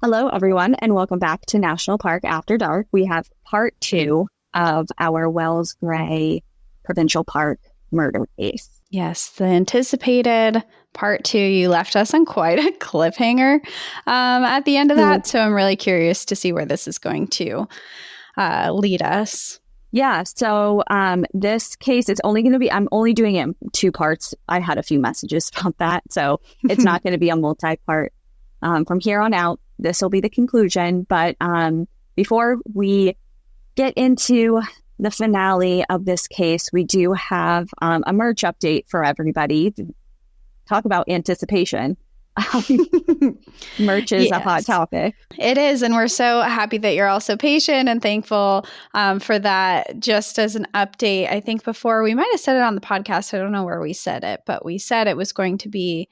Hello, everyone, and welcome back to National Park After Dark. We have part 2 of our Wells Gray Provincial Park murder case. Yes, the anticipated part 2. You left us on quite a cliffhanger at the end of that, so I'm really curious to see where this is going to lead us. Yeah, so this case, it's only going to be, I'm only doing it in 2 parts. I had a few messages about that, so it's not going to be a multi-part. From here on out, this will be the conclusion. But before we get into the finale of this case, we do have a merch update for everybody. Talk about anticipation. Merch is a hot topic. It is, and we're so happy that you're all so patient and thankful for that. Just as an update, I think before we might have said it on the podcast, I don't know where we said it, but we said it was going to be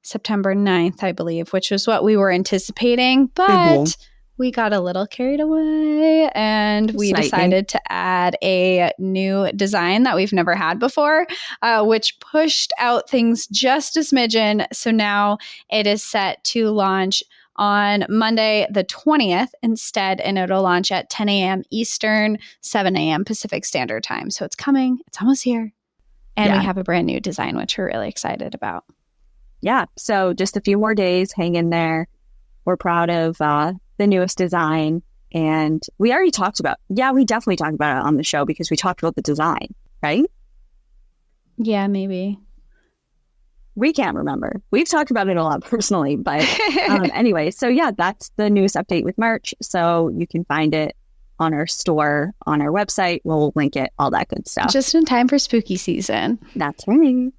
September 9th, I believe, which was what we were anticipating, but we got a little carried away and we decided to add a new design that we've never had before, which pushed out things just a smidgen. So now it is set to launch on Monday, the 20th instead, and it'll launch at 10 a.m. Eastern, 7 a.m. Pacific Standard Time. So it's coming. It's almost here. And we have a brand new design, which we're really excited about. Yeah, so just a few more days, hang in there. We're proud of the newest design. And we already talked about, we definitely talked about it on the show because we talked about the design, right? Yeah, maybe. We can't remember. We've talked about it a lot personally, but anyway, so that's the newest update with merch. So you can find it on our store, on our website. We'll link it, all that good stuff. Just in time for spooky season. That's right.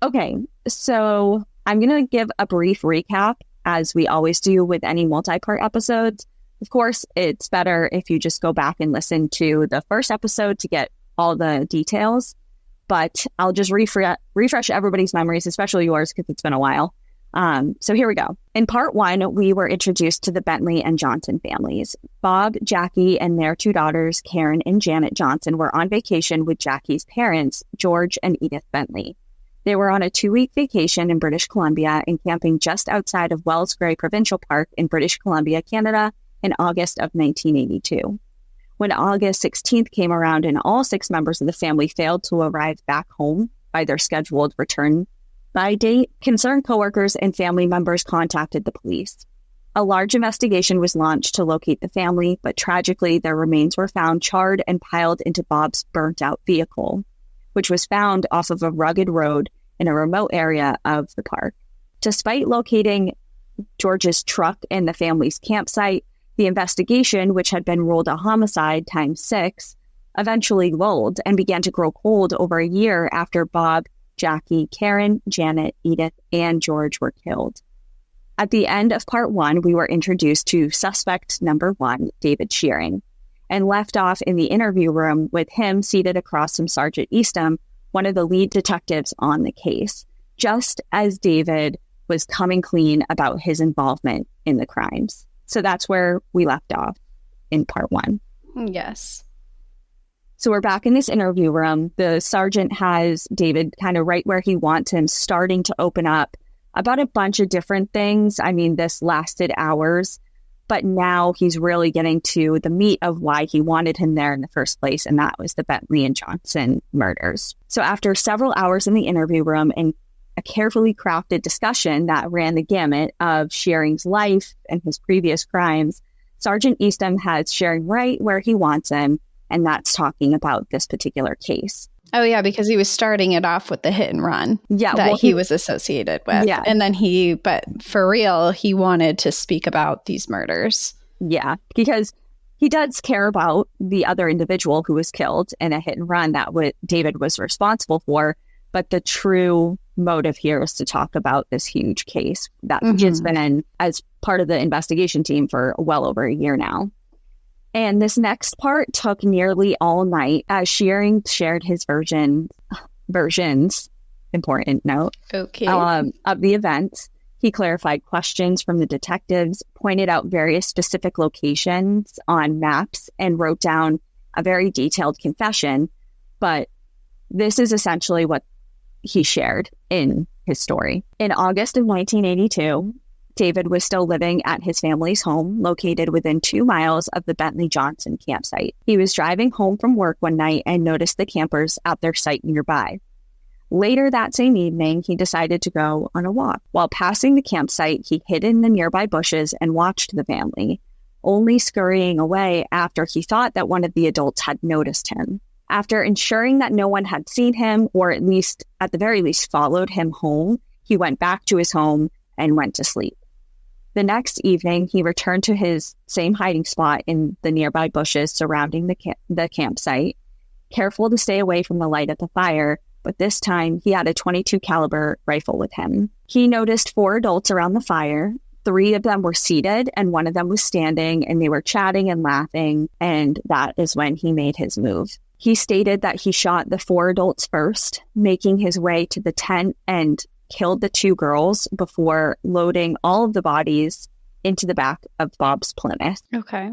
Okay, so I'm going to give a brief recap as we always do with any multi-part episodes. Of course, it's better if you just go back and listen to the first episode to get all the details, but I'll just refresh everybody's memories, especially yours, because it's been a while. So here we go. In part 1, we were introduced to the Bentley and Johnson families. Bob, Jackie, and their 2 daughters, Karen and Janet Johnson, were on vacation with Jackie's parents, George and Edith Bentley. They were on a 2-week vacation in British Columbia and camping just outside of Wells Gray Provincial Park in British Columbia, Canada, in August of 1982. When August 16th came around and all 6 members of the family failed to arrive back home by their scheduled return by date, concerned coworkers and family members contacted the police. A large investigation was launched to locate the family, but tragically their remains were found charred and piled into Bob's burnt-out vehicle, which was found off of a rugged road in a remote area of the park. Despite locating George's truck in the family's campsite, the investigation, which had been ruled a homicide times 6, eventually lulled and began to grow cold over a year after Bob, Jackie, Karen, Janet, Edith, and George were killed. At the end of part 1, we were introduced to suspect number 1, David Shearing, and left off in the interview room with him seated across from Sergeant Eastham, one of the lead detectives on the case, just as David was coming clean about his involvement in the crimes. So that's where we left off in part 1. Yes. So we're back in this interview room. The sergeant has David kind of right where he wants him, starting to open up about a bunch of different things. I mean, this lasted hours, but now he's really getting to the meat of why he wanted him there in the first place, and that was the Bentley and Johnson murders. So after several hours in the interview room and a carefully crafted discussion that ran the gamut of Shearing's life and his previous crimes, Sergeant Eastham has Shearing right where he wants him, and that's talking about this particular case. Oh, yeah, because he was starting it off with the hit and run that he was associated with. Yeah. And then but for real, he wanted to speak about these murders. Yeah, because he does care about the other individual who was killed in a hit and run that David was responsible for. But the true motive here is to talk about this huge case that he's been in as part of the investigation team for well over a year now. And this next part took nearly all night as Shearing shared his versions, important note, of the event. He clarified questions from the detectives, pointed out various specific locations on maps, and wrote down a very detailed confession. But this is essentially what he shared in his story. In August of 1982, David was still living at his family's home, located within 2 miles of the Bentley Johnson campsite. He was driving home from work one night and noticed the campers at their site nearby. Later that same evening, he decided to go on a walk. While passing the campsite, he hid in the nearby bushes and watched the family, only scurrying away after he thought that one of the adults had noticed him. After ensuring that no one had seen him, or at the very least followed him home, he went back to his home and went to sleep. The next evening, he returned to his same hiding spot in the nearby bushes surrounding the campsite, careful to stay away from the light of the fire, but this time he had a .22 caliber rifle with him. He noticed 4 adults around the fire. 3 of them were seated and 1 of them was standing, and they were chatting and laughing, and that is when he made his move. He stated that he shot the 4 adults first, making his way to the tent and killed the 2 girls before loading all of the bodies into the back of Bob's Plymouth. Okay.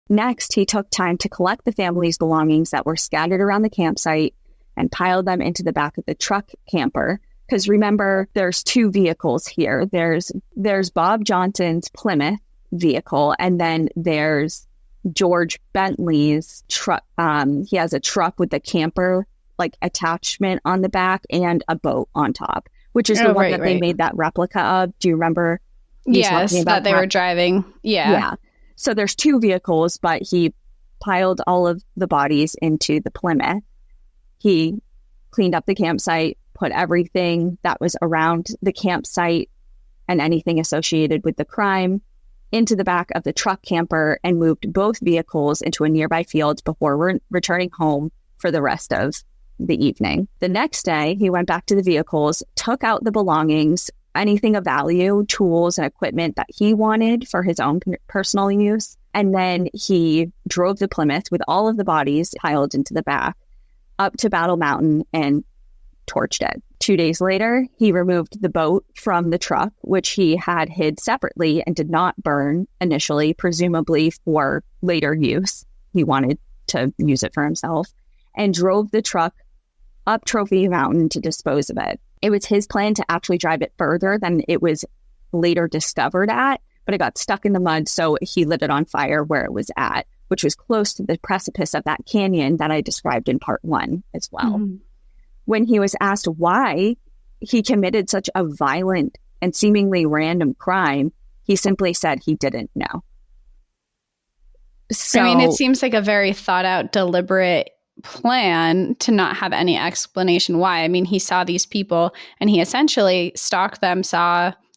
Next, he took time to collect the family's belongings that were scattered around the campsite and piled them into the back of the truck camper. Because remember, there's 2 vehicles here. There's Bob Johnson's Plymouth vehicle, and then there's George Bentley's truck. He has a truck with the camper like attachment on the back and a boat on top, which is the one that they made that replica of. Do you remember? Yes, that they were driving. Yeah. So there's 2 vehicles, but he piled all of the bodies into the Plymouth. He cleaned up the campsite, put everything that was around the campsite and anything associated with the crime into the back of the truck camper, and moved both vehicles into a nearby field before returning home for the rest of the evening. The next day, he went back to the vehicles, took out the belongings, anything of value, tools and equipment that he wanted for his own personal use, and then he drove the Plymouth with all of the bodies piled into the back up to Battle Mountain and torched it. 2 days later, he removed the boat from the truck, which he had hid separately and did not burn initially, presumably for later use. He wanted to use it for himself, and drove the truck up Trophy Mountain to dispose of it. It was his plan to actually drive it further than it was later discovered at, but it got stuck in the mud, so he lit it on fire where it was at, which was close to the precipice of that canyon that I described in part 1 as well. Mm-hmm. When he was asked why he committed such a violent and seemingly random crime, he simply said he didn't know. So, I mean, it seems like a very thought out, deliberate plan to not have any explanation why. I mean, he saw these people and he essentially stalked them,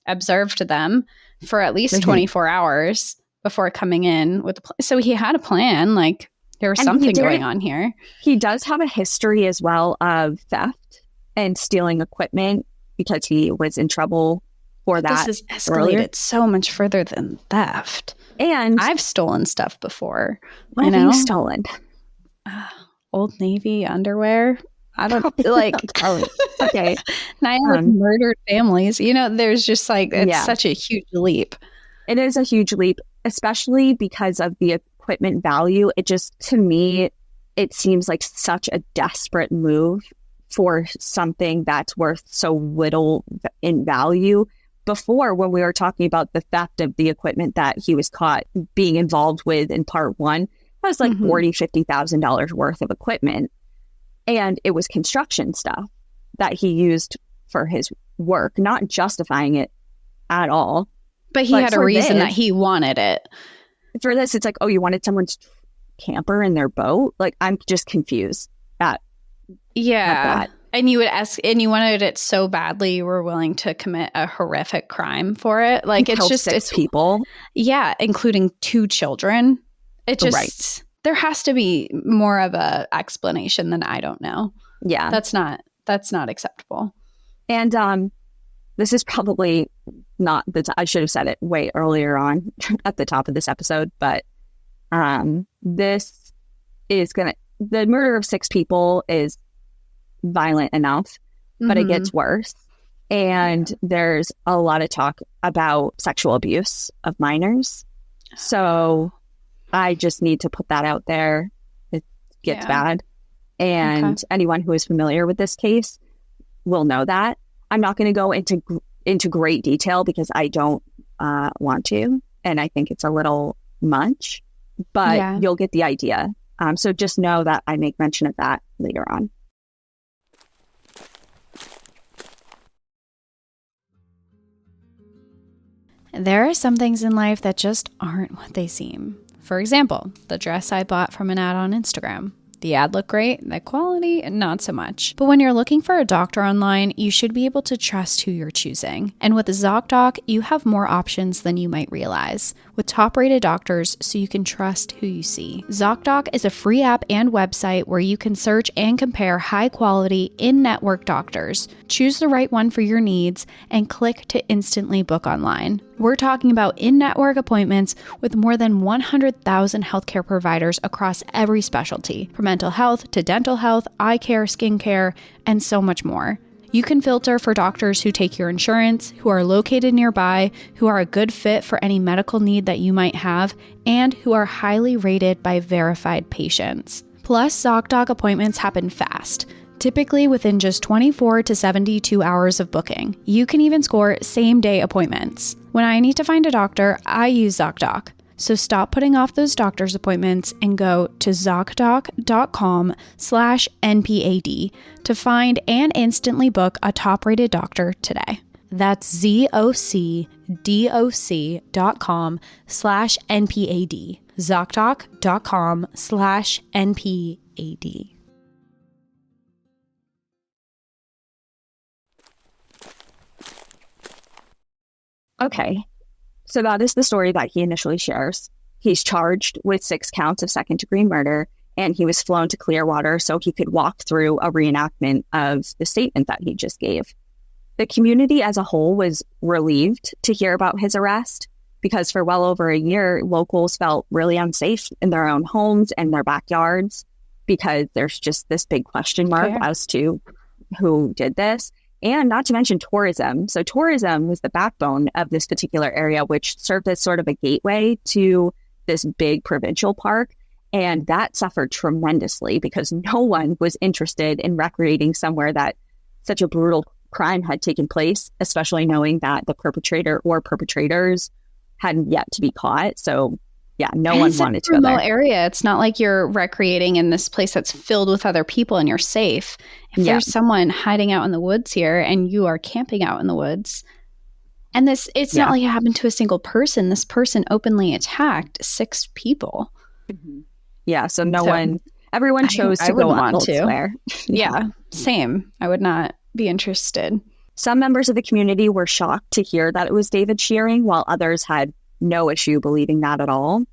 observed them for at least 24 hours before coming in with so he had a plan. Like, there was something going on here. He does have a history as well of theft and stealing equipment because he was in trouble for that. This has escalated so much further than theft. And I've stolen stuff before. What have you stolen? Old Navy underwear. I don't like. Okay. Murdered families. You know, there's just like, it's such a huge leap. It is a huge leap, especially because of the equipment value. It just, to me, it seems like such a desperate move for something that's worth so little in value. Before, when we were talking about the theft of the equipment that he was caught being involved with in part 1, that was like $40,000, $50,000 worth of equipment. And it was construction stuff that he used for his work, not justifying it at all. But he had a reason that he wanted it. For this, it's like, oh, you wanted someone's camper in their boat? Like, I'm just confused at that. And you would ask, and you wanted it so badly, you were willing to commit a horrific crime for it. Like, it's just 6 people. Yeah, including 2 children. It just there has to be more of a explanation than I don't know. Yeah, that's not acceptable. And this is probably not I should have said it way earlier on at the top of this episode, but this is the murder of 6 people is violent enough, but it gets worse. And there's a lot of talk about sexual abuse of minors. So I just need to put that out there. It gets bad. And anyone who is familiar with this case will know that. I'm not going to go into great detail because I don't want to. And I think it's a little much, but you'll get the idea. So just know that I make mention of that later on. There are some things in life that just aren't what they seem. For example, the dress I bought from an ad on Instagram. The ad looked great, the quality, not so much. But when you're looking for a doctor online, you should be able to trust who you're choosing. And with ZocDoc, you have more options than you might realize, with top-rated doctors so you can trust who you see. ZocDoc is a free app and website where you can search and compare high-quality, in-network doctors, choose the right one for your needs, and click to instantly book online. We're talking about in-network appointments with more than 100,000 healthcare providers across every specialty, from mental health to dental health, eye care, skincare, and so much more. You can filter for doctors who take your insurance, who are located nearby, who are a good fit for any medical need that you might have, and who are highly rated by verified patients. Plus, ZocDoc appointments happen fast, typically within just 24 to 72 hours of booking. You can even score same-day appointments. When I need to find a doctor, I use ZocDoc. So stop putting off those doctor's appointments and go to ZocDoc.com/NPAD to find and instantly book a top-rated doctor today. That's ZocDoc.com/NPAD. ZocDoc.com/NPAD. Okay, so that is the story that he initially shares. He's charged with 6 counts of second-degree murder, and he was flown to Clearwater so he could walk through a reenactment of the statement that he just gave. The community as a whole was relieved to hear about his arrest because for well over a year, locals felt really unsafe in their own homes and their backyards because there's just this big question mark as to who did this. And not to mention tourism. So tourism was the backbone of this particular area, which served as sort of a gateway to this big provincial park. And that suffered tremendously because no one was interested in recreating somewhere that such a brutal crime had taken place, especially knowing that the perpetrator or perpetrators hadn't yet to be caught. So yeah, no one wanted to go there. Area. It's not like you're recreating in this place that's filled with other people and you're safe. If there's someone hiding out in the woods here and you are camping out in the woods, and it's not like it happened to a single person. This person openly attacked 6 people. Mm-hmm. Yeah, so everyone chose to go elsewhere. Yeah, same. I would not be interested. Some members of the community were shocked to hear that it was David Shearing, while others had no issue believing that at all.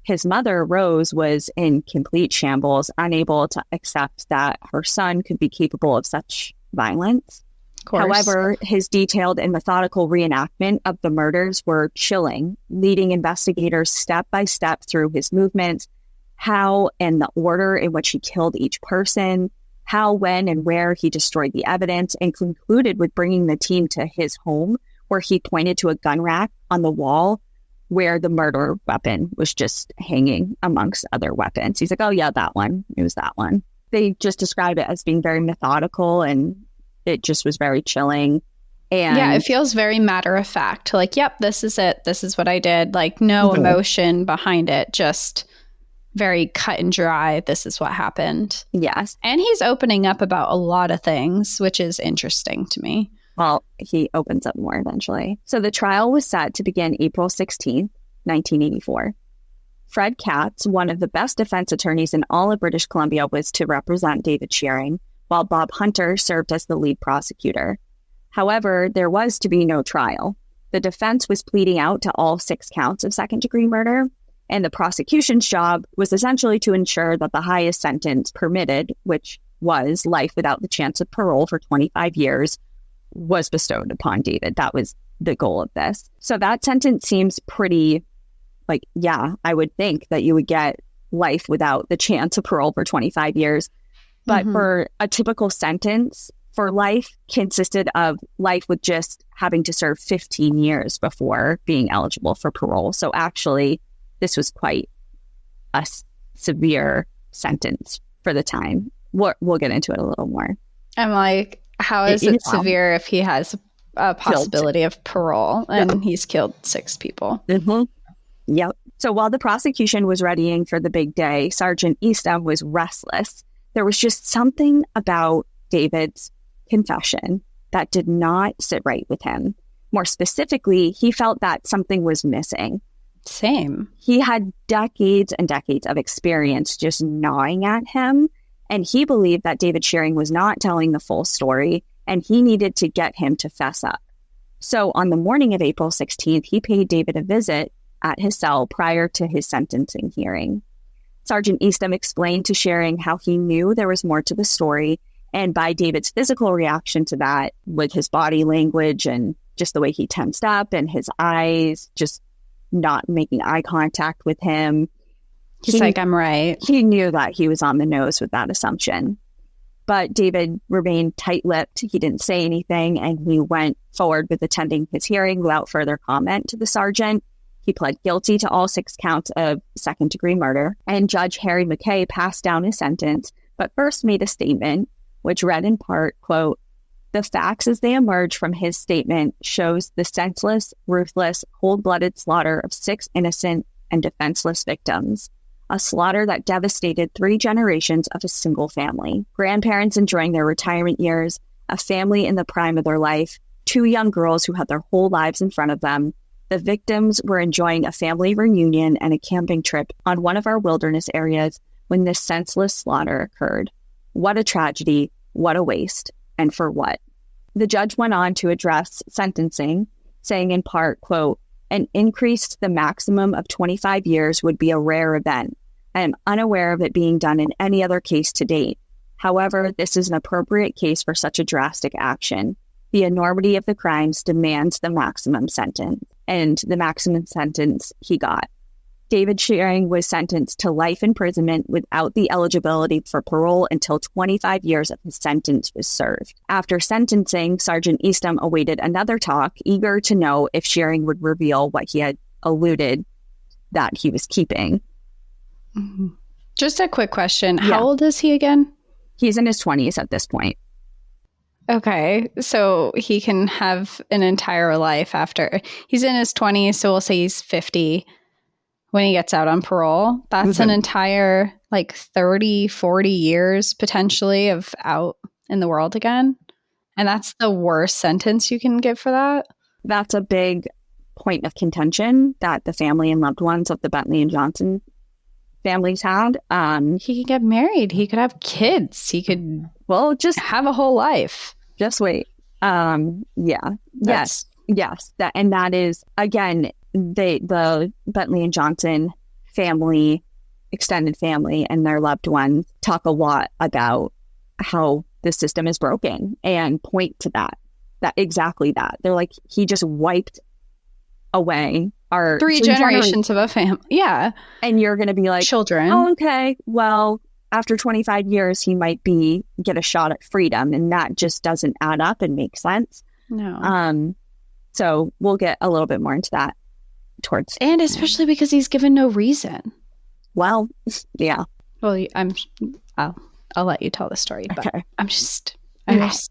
His mother, Rose, was in complete shambles, unable to accept that her son could be capable of such violence. However, his detailed and methodical reenactment of the murders were chilling, leading investigators step by step through his movements, how and the order in which he killed each person, how, when, and where he destroyed the evidence, and concluded with bringing the team to his home, where he pointed to a gun rack on the wall where the murder weapon was just hanging amongst other weapons. He's like, oh yeah, that one. It was that one. They just described it as being very methodical, and it just was very chilling. And yeah, it feels very matter of fact. Like, yep, this is it. This is what I did. Like, no emotion behind it. Just very cut and dry. This is what happened. Yes. And he's opening up about a lot of things, which is interesting to me. Well, he opens up more eventually. So the trial was set to begin April 16th, 1984. Fred Katz, one of the best defense attorneys in all of British Columbia, was to represent David Shearing, while Bob Hunter served as the lead prosecutor. However, there was to be no trial. The defense was pleading out to all 6 counts of second-degree murder, and the prosecution's job was essentially to ensure that the highest sentence permitted, which was life without the chance of parole for 25 years, was bestowed upon David. That was the goal of this. So that sentence seems pretty, like, yeah, I would think that you would get life without the chance of parole for 25 years. But for a typical sentence for life consisted of life with just having to serve 15 years before being eligible for parole. So actually, this was quite a severe sentence for the time. We'll get into it a little more. I'm like, how is it severe if he has a possibility of parole, and he's killed 6 people. Mm-hmm. Yep. So while the prosecution was readying for the big day, Sergeant Eastham was restless. There was just something about David's confession that did not sit right with him. More specifically, he felt that something was missing. Same. He had decades and decades of experience just gnawing at him, and he believed that David Shearing was not telling the full story, and he needed to get him to fess up. So on the morning of April 16th, he paid David a visit at his cell prior to his sentencing hearing. Sergeant Eastham explained to Shearing how he knew there was more to the story, and by David's physical reaction to that, with his body language and just the way he tensed up and his eyes just not making eye contact with him. He's like, I'm right. He knew that he was on the nose with that assumption. But David remained tight-lipped. He didn't say anything, and he went forward with attending his hearing without further comment to the sergeant. He pled guilty to all 6 counts of second-degree murder, and Judge Harry McKay passed down his sentence, but first made a statement, which read in part, quote, "The facts as they emerge from his statement shows the senseless, ruthless, cold-blooded slaughter of 6 innocent and defenseless victims. A slaughter that devastated 3 generations of a single family. Grandparents enjoying their retirement years, a family in the prime of their life, 2 young girls who had their whole lives in front of them. The victims were enjoying a family reunion and a camping trip on one of our wilderness areas when this senseless slaughter occurred. What a tragedy, what a waste, and for what?" The judge went on to address sentencing, saying in part, quote, "An increase to the maximum of 25 years would be a rare event. I am unaware of it being done in any other case to date. However, this is an appropriate case for such a drastic action. The enormity of the crimes demands the maximum sentence." And the maximum sentence he got. David Shearing was sentenced to life imprisonment without the eligibility for parole until 25 years of his sentence was served. After sentencing, Sergeant Eastham awaited another talk, eager to know if Shearing would reveal what he had alluded that he was keeping. Mm-hmm. Just a quick question. How old is he again? He's in his 20s at this point. Okay, so he can have an entire life after. He's in his 20s, so we'll say he's 50 when he gets out on parole. That's an entire 30, 40 years potentially of out in the world again. And that's the worst sentence you can give for that. That's a big point of contention that the family and loved ones of the Bentley and Johnson families had. He could get married. He could have kids. He could just have a whole life. Just wait. Yes. That is, again, the Bentley and Johnson family, extended family, and their loved ones talk a lot about how the system is broken and point to that exactly that. They're like, he just wiped away our 3 generations of a family. Yeah. And you're going to be like, children. Oh, okay. Well, after 25 years, he might get a shot at freedom. And that just doesn't add up and make sense. No. So we'll get a little bit more into that towards. And especially because he's given no reason. Well, yeah. Well, I'll let you tell the story, but okay. I'm just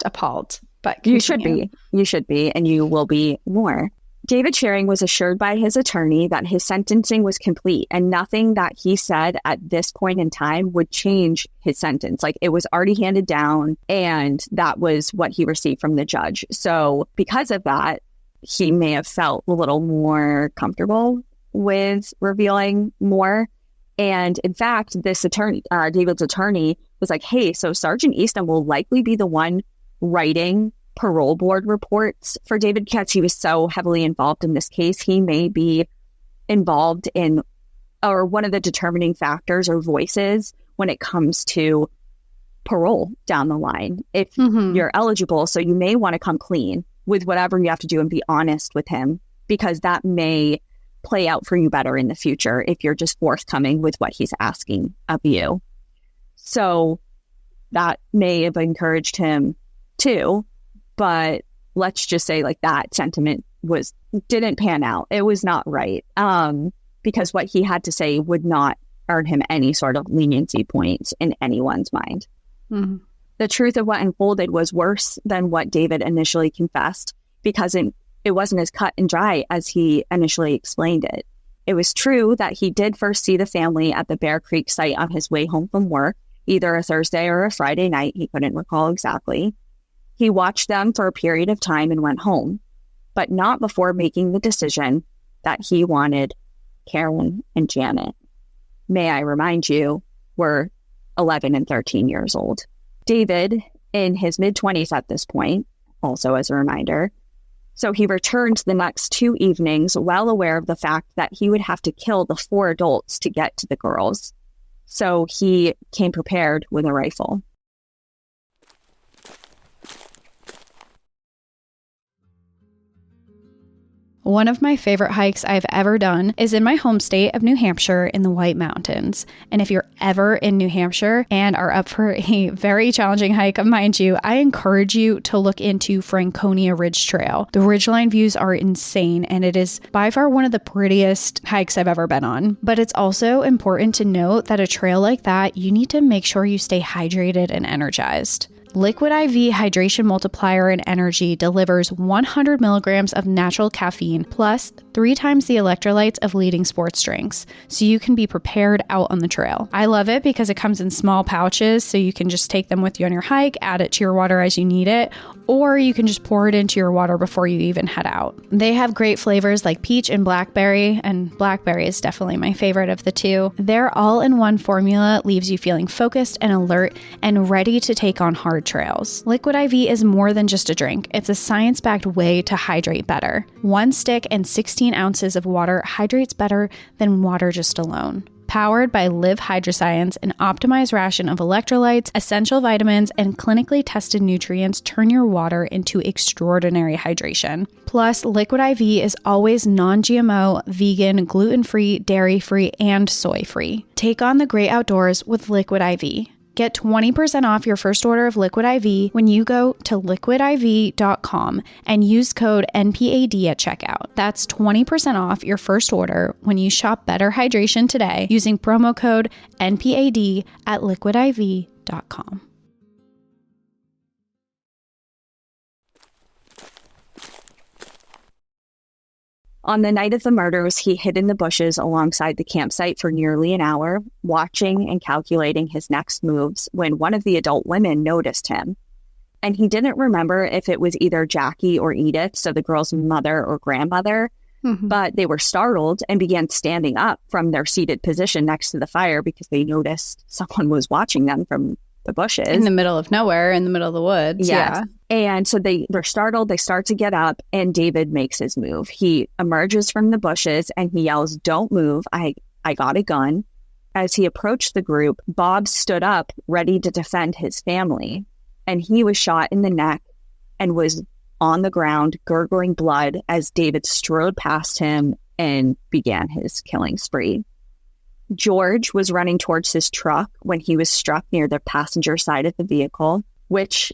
appalled. But you should be, and you will be more. David Shearing was assured by his attorney that his sentencing was complete and nothing that he said at this point in time would change his sentence. Like, it was already handed down, and that was what he received from the judge. So because of that, he may have felt a little more comfortable with revealing more. And in fact, this attorney, David's attorney, was like, hey, so Sergeant Eastham will likely be the one writing parole board reports for David because he was so heavily involved in this case. He may be involved in, or one of the determining factors or voices when it comes to parole down the line, if you're eligible. So you may want to come clean with whatever you have to do and be honest with him, because that may play out for you better in the future if you're just forthcoming with what he's asking of you. So that may have encouraged him too. But let's just say that sentiment didn't pan out. It was not right, because what he had to say would not earn him any sort of leniency points in anyone's mind. Mm-hmm. The truth of what unfolded was worse than what David initially confessed, because it wasn't as cut and dry as he initially explained it. It was true that he did first see the family at the Bear Creek site on his way home from work, either a Thursday or a Friday night. He couldn't recall exactly. He watched them for a period of time and went home, but not before making the decision that he wanted Karen and Janet. May I remind you, were 11 and 13 years old. David, in his mid-20s at this point, also as a reminder, so he returned the next 2 evenings, well aware of the fact that he would have to kill the 4 adults to get to the girls. So he came prepared with a rifle. One of my favorite hikes I've ever done is in my home state of New Hampshire in the White Mountains. And if you're ever in New Hampshire and are up for a very challenging hike, mind you, I encourage you to look into Franconia Ridge Trail. The ridgeline views are insane, and it is by far one of the prettiest hikes I've ever been on. But it's also important to note that a trail like that, you need to make sure you stay hydrated and energized. Liquid IV Hydration Multiplier and Energy delivers 100 milligrams of natural caffeine plus 3 times the electrolytes of leading sports drinks, so you can be prepared out on the trail. I love it because it comes in small pouches, so you can just take them with you on your hike, add it to your water as you need it, or you can just pour it into your water before you even head out. They have great flavors like peach and blackberry is definitely my favorite of the two. Their all-in-one formula leaves you feeling focused and alert and ready to take on hard trails. Liquid IV is more than just a drink. It's a science-backed way to hydrate better. 1 stick and 16 ounces of water hydrates better than water just alone. Powered by Live Hydroscience, an optimized ration of electrolytes, essential vitamins, and clinically tested nutrients turn your water into extraordinary hydration. Plus, Liquid IV is always non-GMO, vegan, gluten-free, dairy-free, and soy-free. Take on the great outdoors with Liquid IV. Get 20% off your first order of Liquid IV when you go to liquidiv.com and use code NPAD at checkout. That's 20% off your first order when you shop Better Hydration today using promo code NPAD at liquidiv.com. On the night of the murders, he hid in the bushes alongside the campsite for nearly an hour, watching and calculating his next moves when one of the adult women noticed him. And he didn't remember if it was either Jackie or Edith, so the girl's mother or grandmother, but they were startled and began standing up from their seated position next to the fire because they noticed someone was watching them from the bushes. In the middle of nowhere, in the middle of the woods. Yes. Yeah. And so they're startled. They start to get up, and David makes his move. He emerges from the bushes and he yells, "Don't move. I got a gun." As he approached the group, Bob stood up, ready to defend his family. And he was shot in the neck and was on the ground, gurgling blood as David strode past him and began his killing spree. George was running towards his truck when he was struck near the passenger side of the vehicle, which,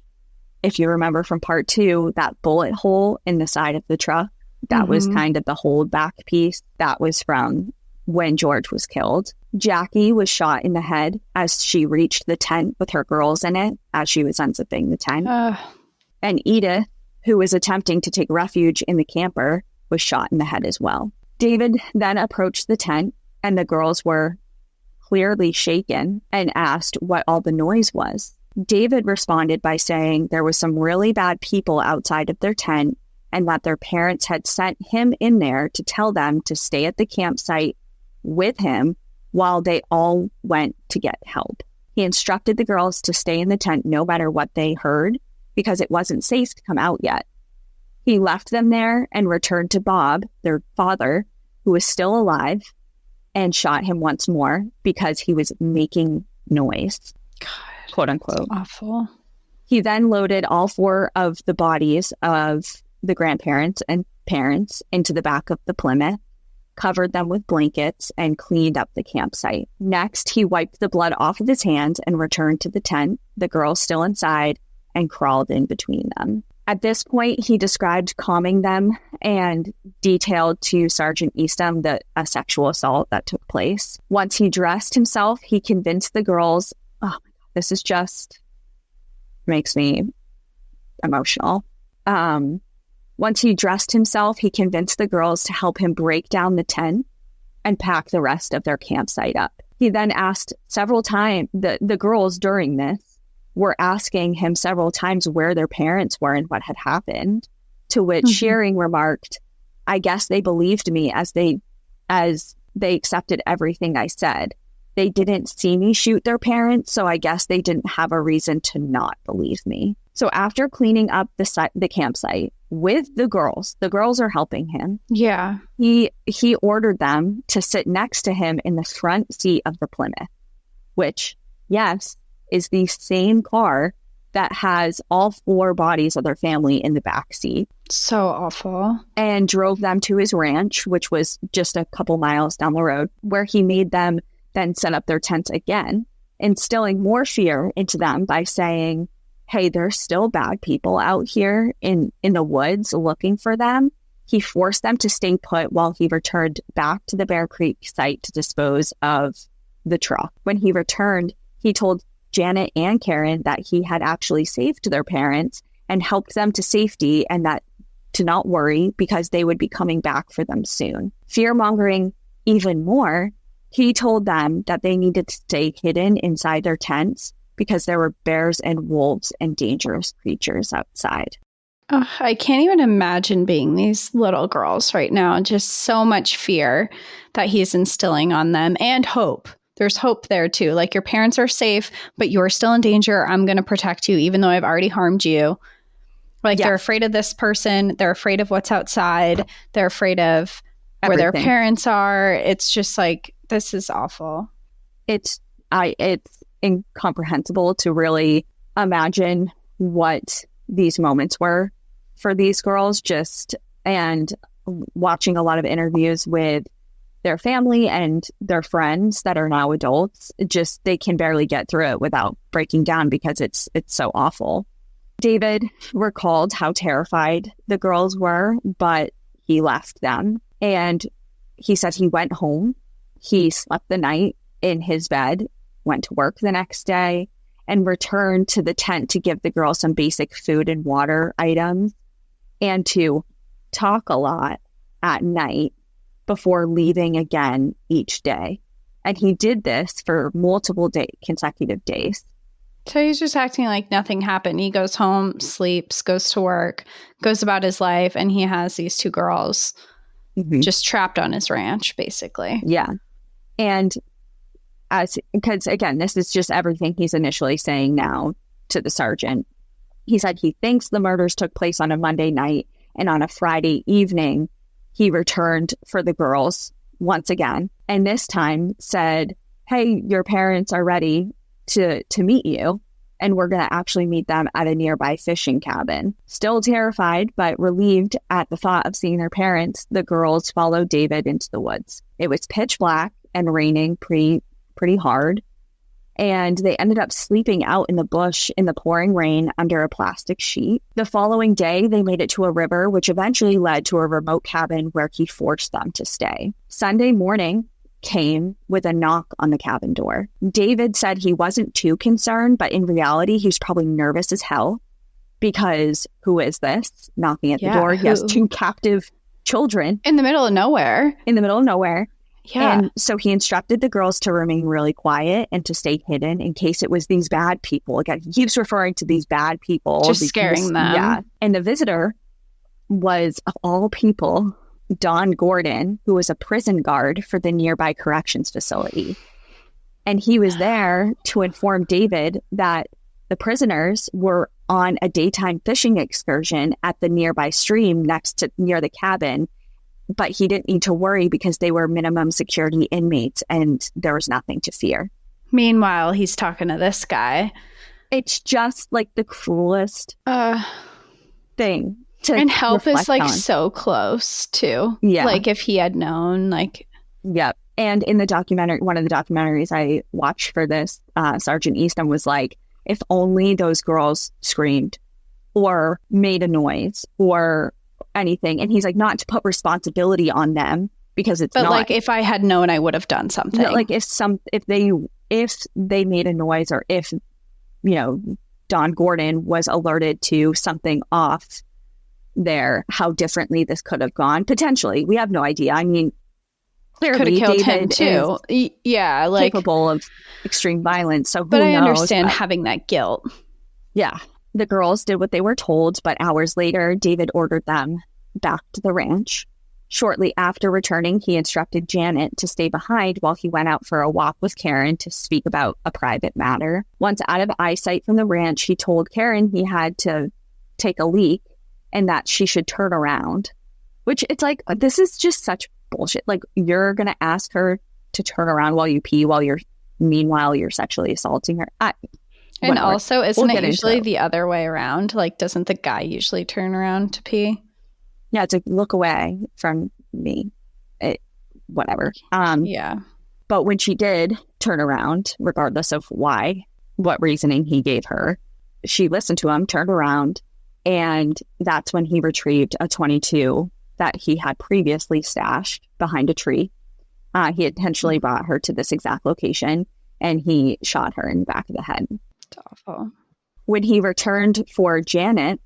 if you remember from part 2, that bullet hole in the side of the truck, that was kind of the holdback piece. That was from when George was killed. Jackie was shot in the head as she reached the tent with her girls in it as she was unzipping the tent. And Edith, who was attempting to take refuge in the camper, was shot in the head as well. David then approached the tent, and the girls were clearly shaken and asked what all the noise was. David responded by saying there was some really bad people outside of their tent and that their parents had sent him in there to tell them to stay at the campsite with him while they all went to get help. He instructed the girls to stay in the tent no matter what they heard because it wasn't safe to come out yet. He left them there and returned to Bob, their father, who was still alive, and shot him once more because he was making noise, God, quote unquote. Awful. He then loaded all 4 of the bodies of the grandparents and parents into the back of the Plymouth, covered them with blankets, and cleaned up the campsite. Next, he wiped the blood off of his hands and returned to the tent, the girls still inside, and crawled in between them. At this point, he described calming them and detailed to Sergeant Eastham a sexual assault that took place. Once he dressed himself, he convinced the girls, oh my God, this is just makes me emotional. Once he dressed himself, he convinced the girls to help him break down the tent and pack the rest of their campsite up. He then asked several times, the girls during this were asking him several times where their parents were and what had happened, to which Shearing remarked, "I guess they believed me as they accepted everything I said. They didn't see me shoot their parents, so I guess they didn't have a reason to not believe me." So after cleaning up the campsite with the girls are helping him. Yeah. He ordered them to sit next to him in the front seat of the Plymouth, which, yes, is the same car that has all 4 bodies of their family in the back seat. So awful. And drove them to his ranch, which was just a couple miles down the road, where he made them then set up their tents again, instilling more fear into them by saying, "Hey, there's still bad people out here in the woods looking for them." He forced them to stay put while he returned back to the Bear Creek site to dispose of the truck. When he returned, he told Janet and Karen that he had actually saved their parents and helped them to safety, and that to not worry because they would be coming back for them soon. Fear-mongering even more, he told them that they needed to stay hidden inside their tents because there were bears and wolves and dangerous creatures outside. Oh, I can't even imagine being these little girls right now. Just so much fear that he's instilling on them, and hope. There's hope there too. Like, your parents are safe, but you're still in danger. I'm going to protect you, even though I've already harmed you. Like, they're afraid of this person. They're afraid of what's outside. They're afraid of where their parents are. It's just like, this is awful. It's incomprehensible to really imagine what these moments were for these girls, and watching a lot of interviews with their family and their friends that are now adults, they can barely get through it without breaking down because it's so awful. David recalled how terrified the girls were, but he left them. And he said he went home. He slept the night in his bed, went to work the next day, and returned to the tent to give the girls some basic food and water items and to talk a lot at night before leaving again each day. And he did this for multiple consecutive days. So he's just acting like nothing happened. He goes home, sleeps, goes to work, goes about his life, and he has these 2 girls just trapped on his ranch, basically. Yeah. And because again, this is just everything he's initially saying now to the sergeant. He said he thinks the murders took place on a Monday night, and on a Friday evening, he returned for the girls once again. And this time said, "Hey, your parents are ready to meet you, and we're going to actually meet them at a nearby fishing cabin." Still terrified, but relieved at the thought of seeing their parents, the girls followed David into the woods. It was pitch black and raining pretty hard, and they ended up sleeping out in the bush in the pouring rain under a plastic sheet. The following day, they made it to a river, which eventually led to a remote cabin where he forced them to stay. Sunday morning came with a knock on the cabin door. David said he wasn't too concerned, but in reality, he was probably nervous as hell because who is this knocking at the door? He has 2 captive children. In the middle of nowhere. Yeah. And so he instructed the girls to remain really quiet and to stay hidden in case it was these bad people. Again, he keeps referring to these bad people. Just scaring them. Yeah. And the visitor was, of all people, Don Gordon, who was a prison guard for the nearby corrections facility. And he was there to inform David that the prisoners were on a daytime fishing excursion at the nearby stream near the cabin. But he didn't need to worry because they were minimum security inmates and there was nothing to fear. Meanwhile, he's talking to this guy. It's just like the cruelest thing to and help is like on. So close too. Yeah. Like if he had known, like. Yep. And in the documentary, one of the documentaries I watched for this, Sergeant Eastham was like, if only those girls screamed or made a noise or anything. And he's like, not to put responsibility on them because it's not. But like if I had known, I would have done something. No, like if they made a noise, or if, Don Gordon was alerted to something off there how differently this could have gone. Potentially. We have no idea. I mean, clearly could have killed him David too. Yeah, like capable of extreme violence. So who but I knows? understand having that guilt. Yeah. The girls did what they were told, but hours later, David ordered them back to the ranch. Shortly after returning, he instructed Janet to stay behind while he went out for a walk with Karen to speak about a private matter. Once out of eyesight from the ranch, he told Karen he had to take a leak and that she should turn around, which it's like, this is just such bullshit. Like, you're going to ask her to turn around while you pee meanwhile you're sexually assaulting her. And also, isn't it usually the other way around? Like, doesn't the guy usually turn around to pee? Yeah, it's like, look away from me. Whatever. Yeah. But when she did turn around, regardless of what reasoning he gave her, she listened to him, turned around, and that's when he retrieved a .22 that he had previously stashed behind a tree. He intentionally brought her to this exact location, and he shot her in the back of the head. It's awful. When he returned for Janet,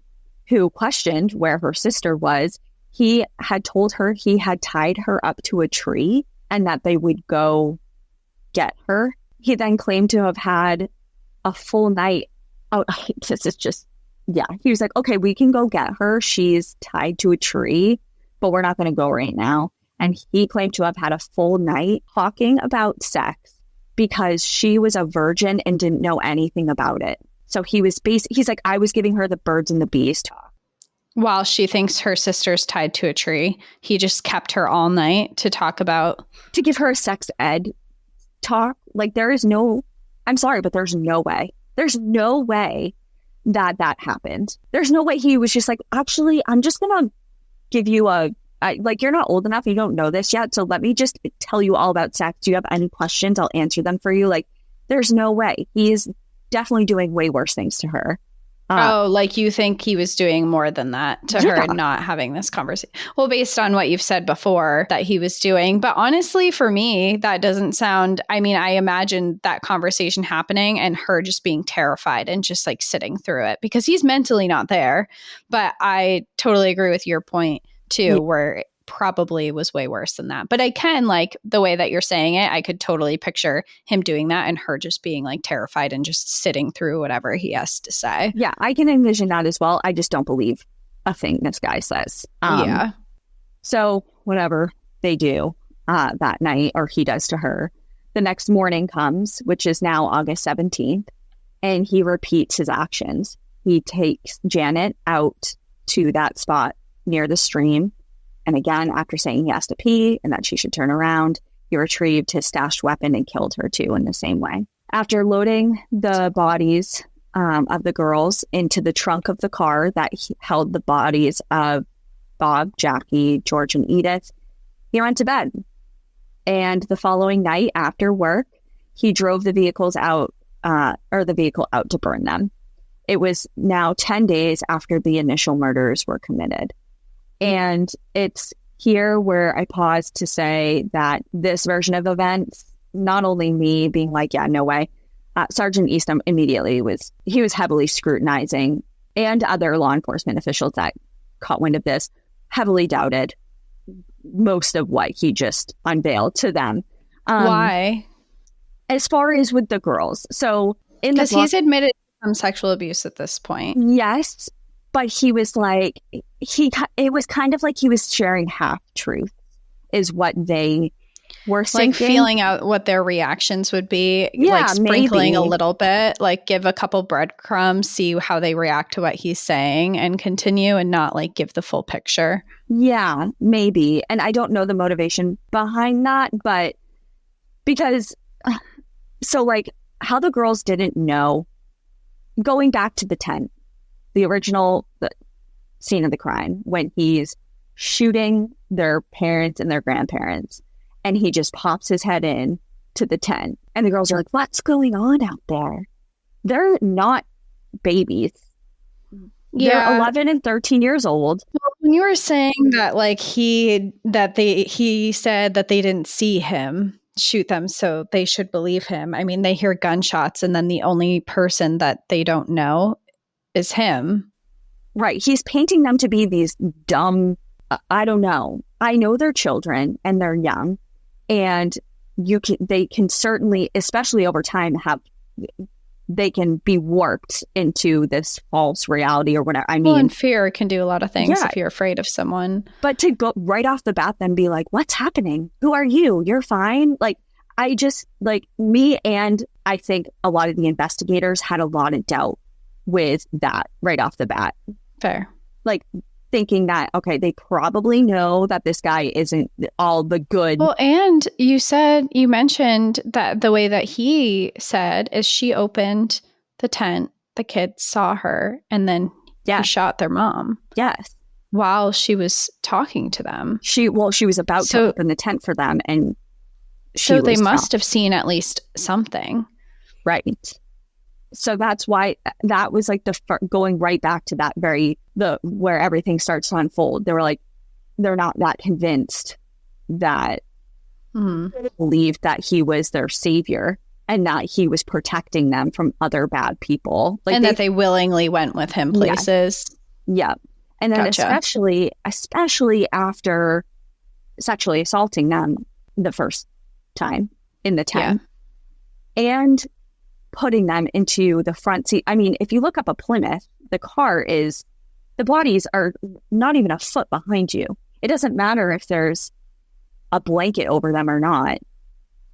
who questioned where her sister was, he had told her he had tied her up to a tree and that they would go get her. He then claimed to have had a full night. Oh, this is just, yeah. He was like, okay, we can go get her. She's tied to a tree, but we're not going to go right now. And he claimed to have had a full night talking about sex because she was a virgin and didn't know anything about it. So he's like, I was giving her the birds and the bees talk. While she thinks her sister's tied to a tree, he just kept her all night to give her a sex ed talk. Like, I'm sorry, but there's no way. There's no way that happened. There's no way he was just like, actually, I'm just going to give you you're not old enough. You don't know this yet. So let me just tell you all about sex. Do you have any questions? I'll answer them for you. Like, there's no way. He is definitely doing way worse things to her. Like you think he was doing more than that to her and not having this conversation. Well, based on what you've said before that he was doing. But honestly, for me, that doesn't sound, I mean, I imagine that conversation happening and her just being terrified and just like sitting through it because he's mentally not there. But I totally agree with your point too, where it probably was way worse than that. But I can, like, the way that you're saying it, I could totally picture him doing that and her just being like terrified and just sitting through whatever he has to say. Yeah, I can envision that as well. I just don't believe a thing this guy says. Yeah. So whatever they do that night, or he does to her, the next morning comes, which is now August 17th, and he repeats his actions. He takes Janet out to that spot near the stream. And again, after saying he has to pee and that she should turn around, he retrieved his stashed weapon and killed her too in the same way. After loading the bodies of the girls into the trunk of the car that held the bodies of Bob, Jackie, George, and Edith, he went to bed. And the following night after work, he drove the vehicle out to burn them. It was now 10 days after the initial murders were committed. And it's here where I pause to say that this version of events, not only me being like, yeah, no way, Sergeant Eastham immediately was heavily scrutinizing, and other law enforcement officials that caught wind of this heavily doubted most of what he just unveiled to them. Why? As far as with the girls. So because he's admitted some sexual abuse at this point. Yes. But he was like, it was kind of like he was sharing half truth is what they were saying. Like feeling out what their reactions would be, yeah, like sprinkling maybe a little bit, like give a couple breadcrumbs, see how they react to what he's saying and continue and not like give the full picture. Yeah, maybe. And I don't know the motivation behind that, but because, so like how the girls didn't know, going back to the tent, the original scene of the crime, when he's shooting their parents and their grandparents, and he just pops his head in to the tent, and the girls are like, what's going on out there? They're not babies. Yeah. They're 11 and 13 years old. Well, when you were saying that, like he said that they didn't see him shoot them, so they should believe him. I mean, they hear gunshots, and then the only person that they don't know is him. Right. He's painting them to be these dumb, I don't know. I know they're children and they're young, and they can certainly, especially over time, they can be warped into this false reality or whatever. I mean, and fear can do a lot of things if you're afraid of someone. But to go right off the bat, then be like, what's happening? Who are you? You're fine. Like, I just, like, me and I think a lot of the investigators had a lot of doubt with that right off the bat. Fair. Like, thinking that, okay, they probably know that this guy isn't all the good. Well, and you mentioned that the way that he said is she opened the tent, the kids saw her, and then he shot their mom. Yes. While she was talking to them. She was about to open the tent for them, and so they must have seen at least something. Right. So that's why that was like going right back to that where everything starts to unfold. They were like, they're not that convinced that they believed that he was their savior and that he was protecting them from other bad people. Like, and that they willingly went with him places. Yeah. And then especially after sexually assaulting them the first time in the tent. Yeah. And putting them into the front seat. I mean, if you look up a Plymouth, the bodies are not even a foot behind you. It doesn't matter if there's a blanket over them or not.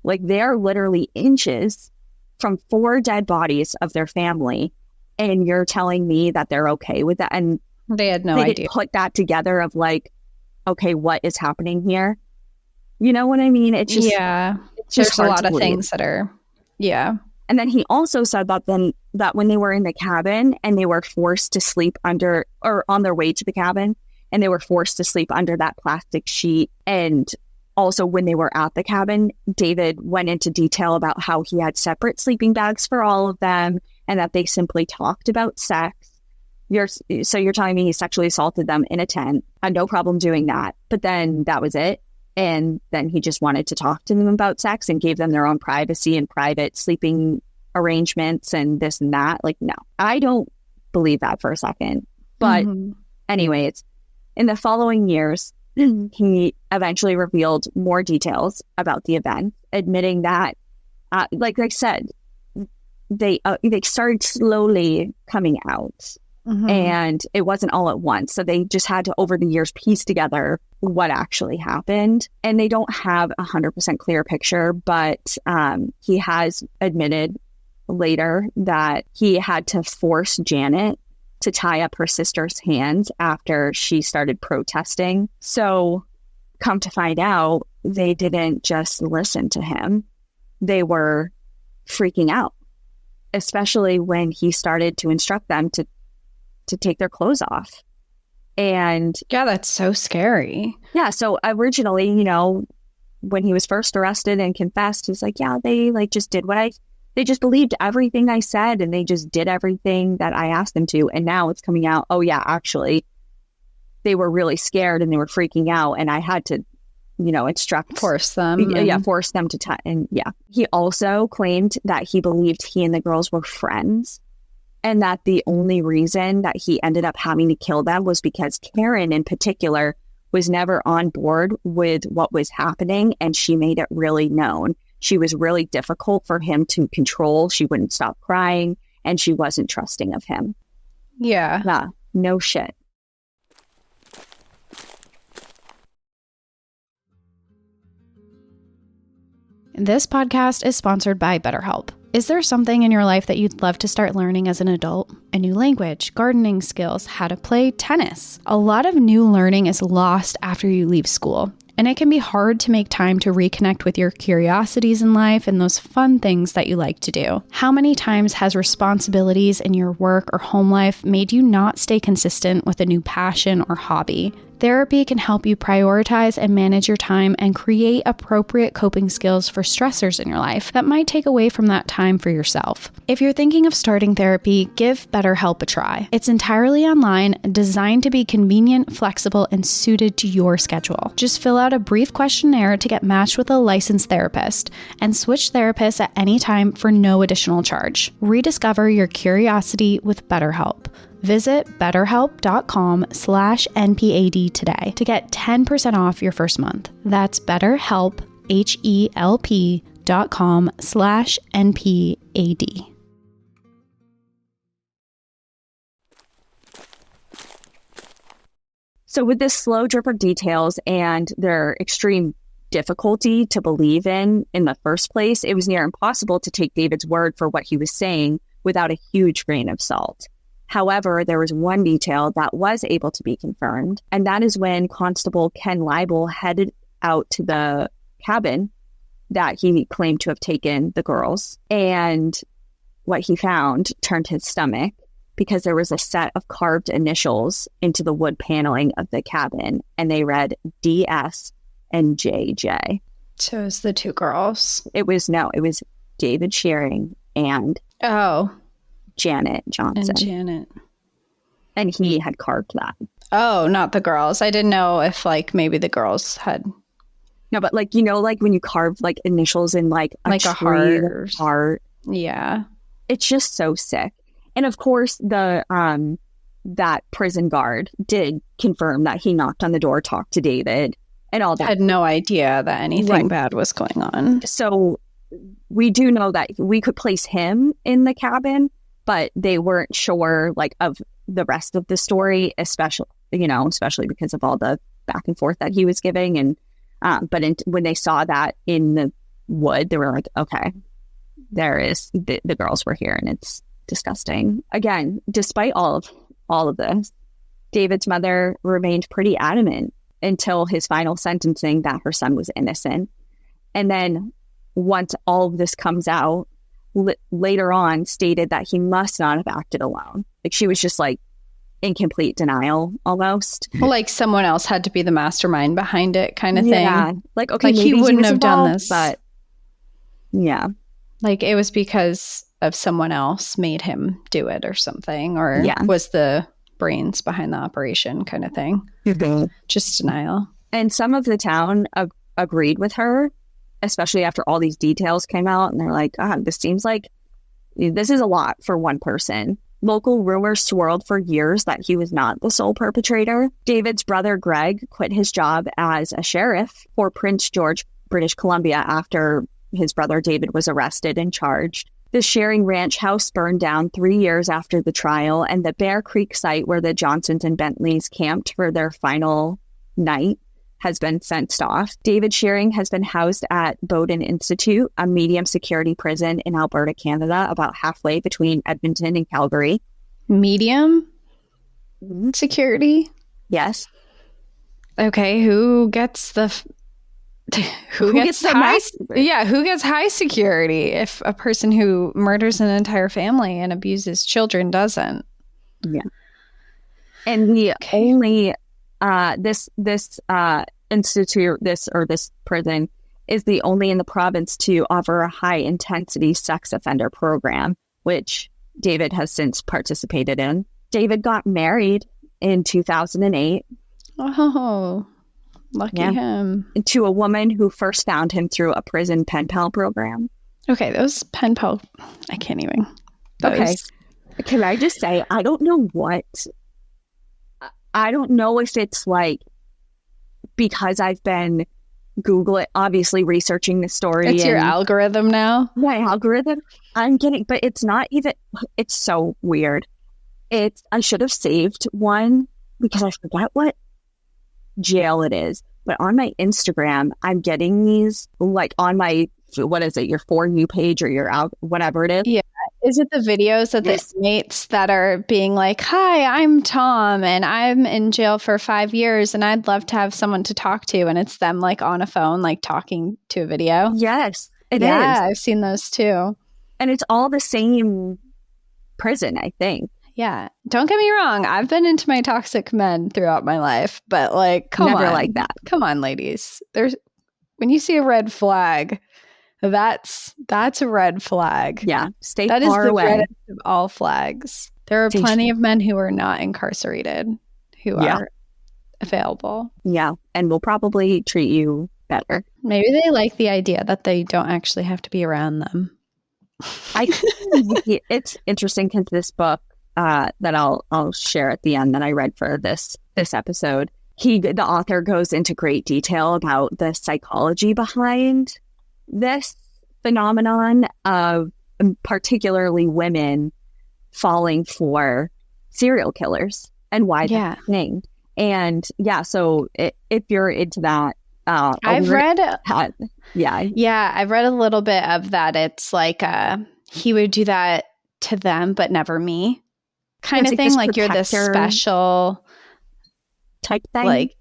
Like, they're literally inches from 4 dead bodies of their family. And you're telling me that they're okay with that. And they had no idea. They put that together of like, okay, what is happening here? You know what I mean? It's just, there's a lot of things that are, And then he also said that when they were in the cabin and they were forced to sleep on their way to the cabin, and they were forced to sleep under that plastic sheet. And also when they were at the cabin, David went into detail about how he had separate sleeping bags for all of them and that they simply talked about sex. So you're telling me he sexually assaulted them in a tent. I had no problem doing that. But then that was it. And then he just wanted to talk to them about sex and gave them their own privacy and private sleeping arrangements and this and that. Like, no, I don't believe that for a second. But anyways, in the following years, he eventually revealed more details about the event, admitting that, like I said, they started slowly coming out. And it wasn't all at once. So they just had to, over the years, piece together what actually happened. And they don't have 100% clear picture, but he has admitted later that he had to force Janet to tie up her sister's hands after she started protesting. So come to find out, they didn't just listen to him. They were freaking out, especially when he started to instruct them to take their clothes off. And that's so scary. Yeah. So originally, when he was first arrested and confessed, he's like, they just did they just believed everything I said, and they just did everything that I asked them to. And now it's coming out, actually, they were really scared and they were freaking out, and I had to, force them. Force them to and he also claimed that he believed he and the girls were friends. And that the only reason that he ended up having to kill them was because Karen in particular was never on board with what was happening. And she made it really known. She was really difficult for him to control. She wouldn't stop crying and she wasn't trusting of him. Yeah. No shit. This podcast is sponsored by BetterHelp. Is there something in your life that you'd love to start learning as an adult? A new language, gardening skills, how to play tennis. A lot of new learning is lost after you leave school, and it can be hard to make time to reconnect with your curiosities in life and those fun things that you like to do. How many times has responsibilities in your work or home life made you not stay consistent with a new passion or hobby? Therapy can help you prioritize and manage your time and create appropriate coping skills for stressors in your life that might take away from that time for yourself. If you're thinking of starting therapy, give BetterHelp a try. It's entirely online, designed to be convenient, flexible, and suited to your schedule. Just fill out a brief questionnaire to get matched with a licensed therapist and switch therapists at any time for no additional charge. Rediscover your curiosity with BetterHelp. Visit betterhelp.com/NPAD today to get 10% off your first month. That's BetterHelp, HELP.com/NPAD. So with this slow drip of details and their extreme difficulty to believe in the first place, it was near impossible to take David's word for what he was saying without a huge grain of salt. However, there was one detail that was able to be confirmed, and that is when Constable Ken Leibel headed out to the cabin that he claimed to have taken the girls, and what he found turned his stomach because there was a set of carved initials into the wood paneling of the cabin, and they read DS and JJ. So it was the two girls. It was David Shearing and Janet Johnson. And Janet. And he had carved that. Oh, not the girls. I didn't know if maybe the girls had. No, but when you carve initials in a heart. Yeah. It's just so sick. And of course the that prison guard did confirm that he knocked on the door, talked to David and all that. I had no idea that anything bad was going on. So we do know that we could place him in the cabin, but they weren't sure of the rest of the story, especially because of all the back and forth that he was giving. And when they saw that in the wood, they were like, okay, there is the girls were here, and it's disgusting. Again, despite all of this, David's mother remained pretty adamant until his final sentencing that her son was innocent. And then once all of this comes out, later on stated that he must not have acted alone. She was just in complete denial almost. Well, someone else had to be the mastermind behind it kind of thing. Yeah. Okay, maybe he wouldn't have done this. But yeah. It was because of someone else made him do it or something, or was the brains behind the operation kind of thing. Mm-hmm. Just denial. And some of the town agreed with her, especially after all these details came out, and they're like, this seems like this is a lot for one person. Local rumors swirled for years that he was not the sole perpetrator. David's brother, Greg, quit his job as a sheriff for Prince George, British Columbia, after his brother David was arrested and charged. The Shearing Ranch house burned down 3 years after the trial, and the Bear Creek site where the Johnsons and Bentleys camped for their final night has been fenced off. David Shearing has been housed at Bowden Institute, a medium security prison in Alberta, Canada, about halfway between Edmonton and Calgary. Medium security? Yes. Okay, who gets the who gets high who gets high security if a person who murders an entire family and abuses children doesn't? Yeah. And the only this institute, this prison is the only in the province to offer a high intensity sex offender program, which David has since participated in. David got married in 2008. Oh, lucky him. To a woman who first found him through a prison pen pal program. Okay, those pen pal, I can't even. Okay. Can I just say, I don't know if it's because I've been obviously researching the story. It's your algorithm now? My algorithm. I'm getting, but it's not even, it's so weird. I should have saved one because I forget what jail it is. But on my Instagram, I'm getting these on my, what is it, your For You page or your whatever it is. Yeah. Is it the videos of the inmates that are being like, hi, I'm Tom and I'm in jail for 5 years and I'd love to have someone to talk to. And it's them on a phone, talking to a video. Yes, it is. Yeah, I've seen those too. And it's all the same prison, I think. Yeah. Don't get me wrong. I've been into my toxic men throughout my life, but come on. Never like that. Come on, ladies. When you see a red flag, that's a red flag. Yeah. Stay far away. That is the reddest of all flags. There are plenty of men who are not incarcerated who are available. Yeah. And will probably treat you better. Maybe they like the idea that they don't actually have to be around them. It's interesting because this book that I'll share at the end that I read for this episode. The author goes into great detail about the psychology behind this phenomenon of particularly women falling for serial killers and why that's a thing. And so if you're into that, I've read I've read a little bit of that. It's like he would do that to them but never me kind of thing, like you're this special type thing, like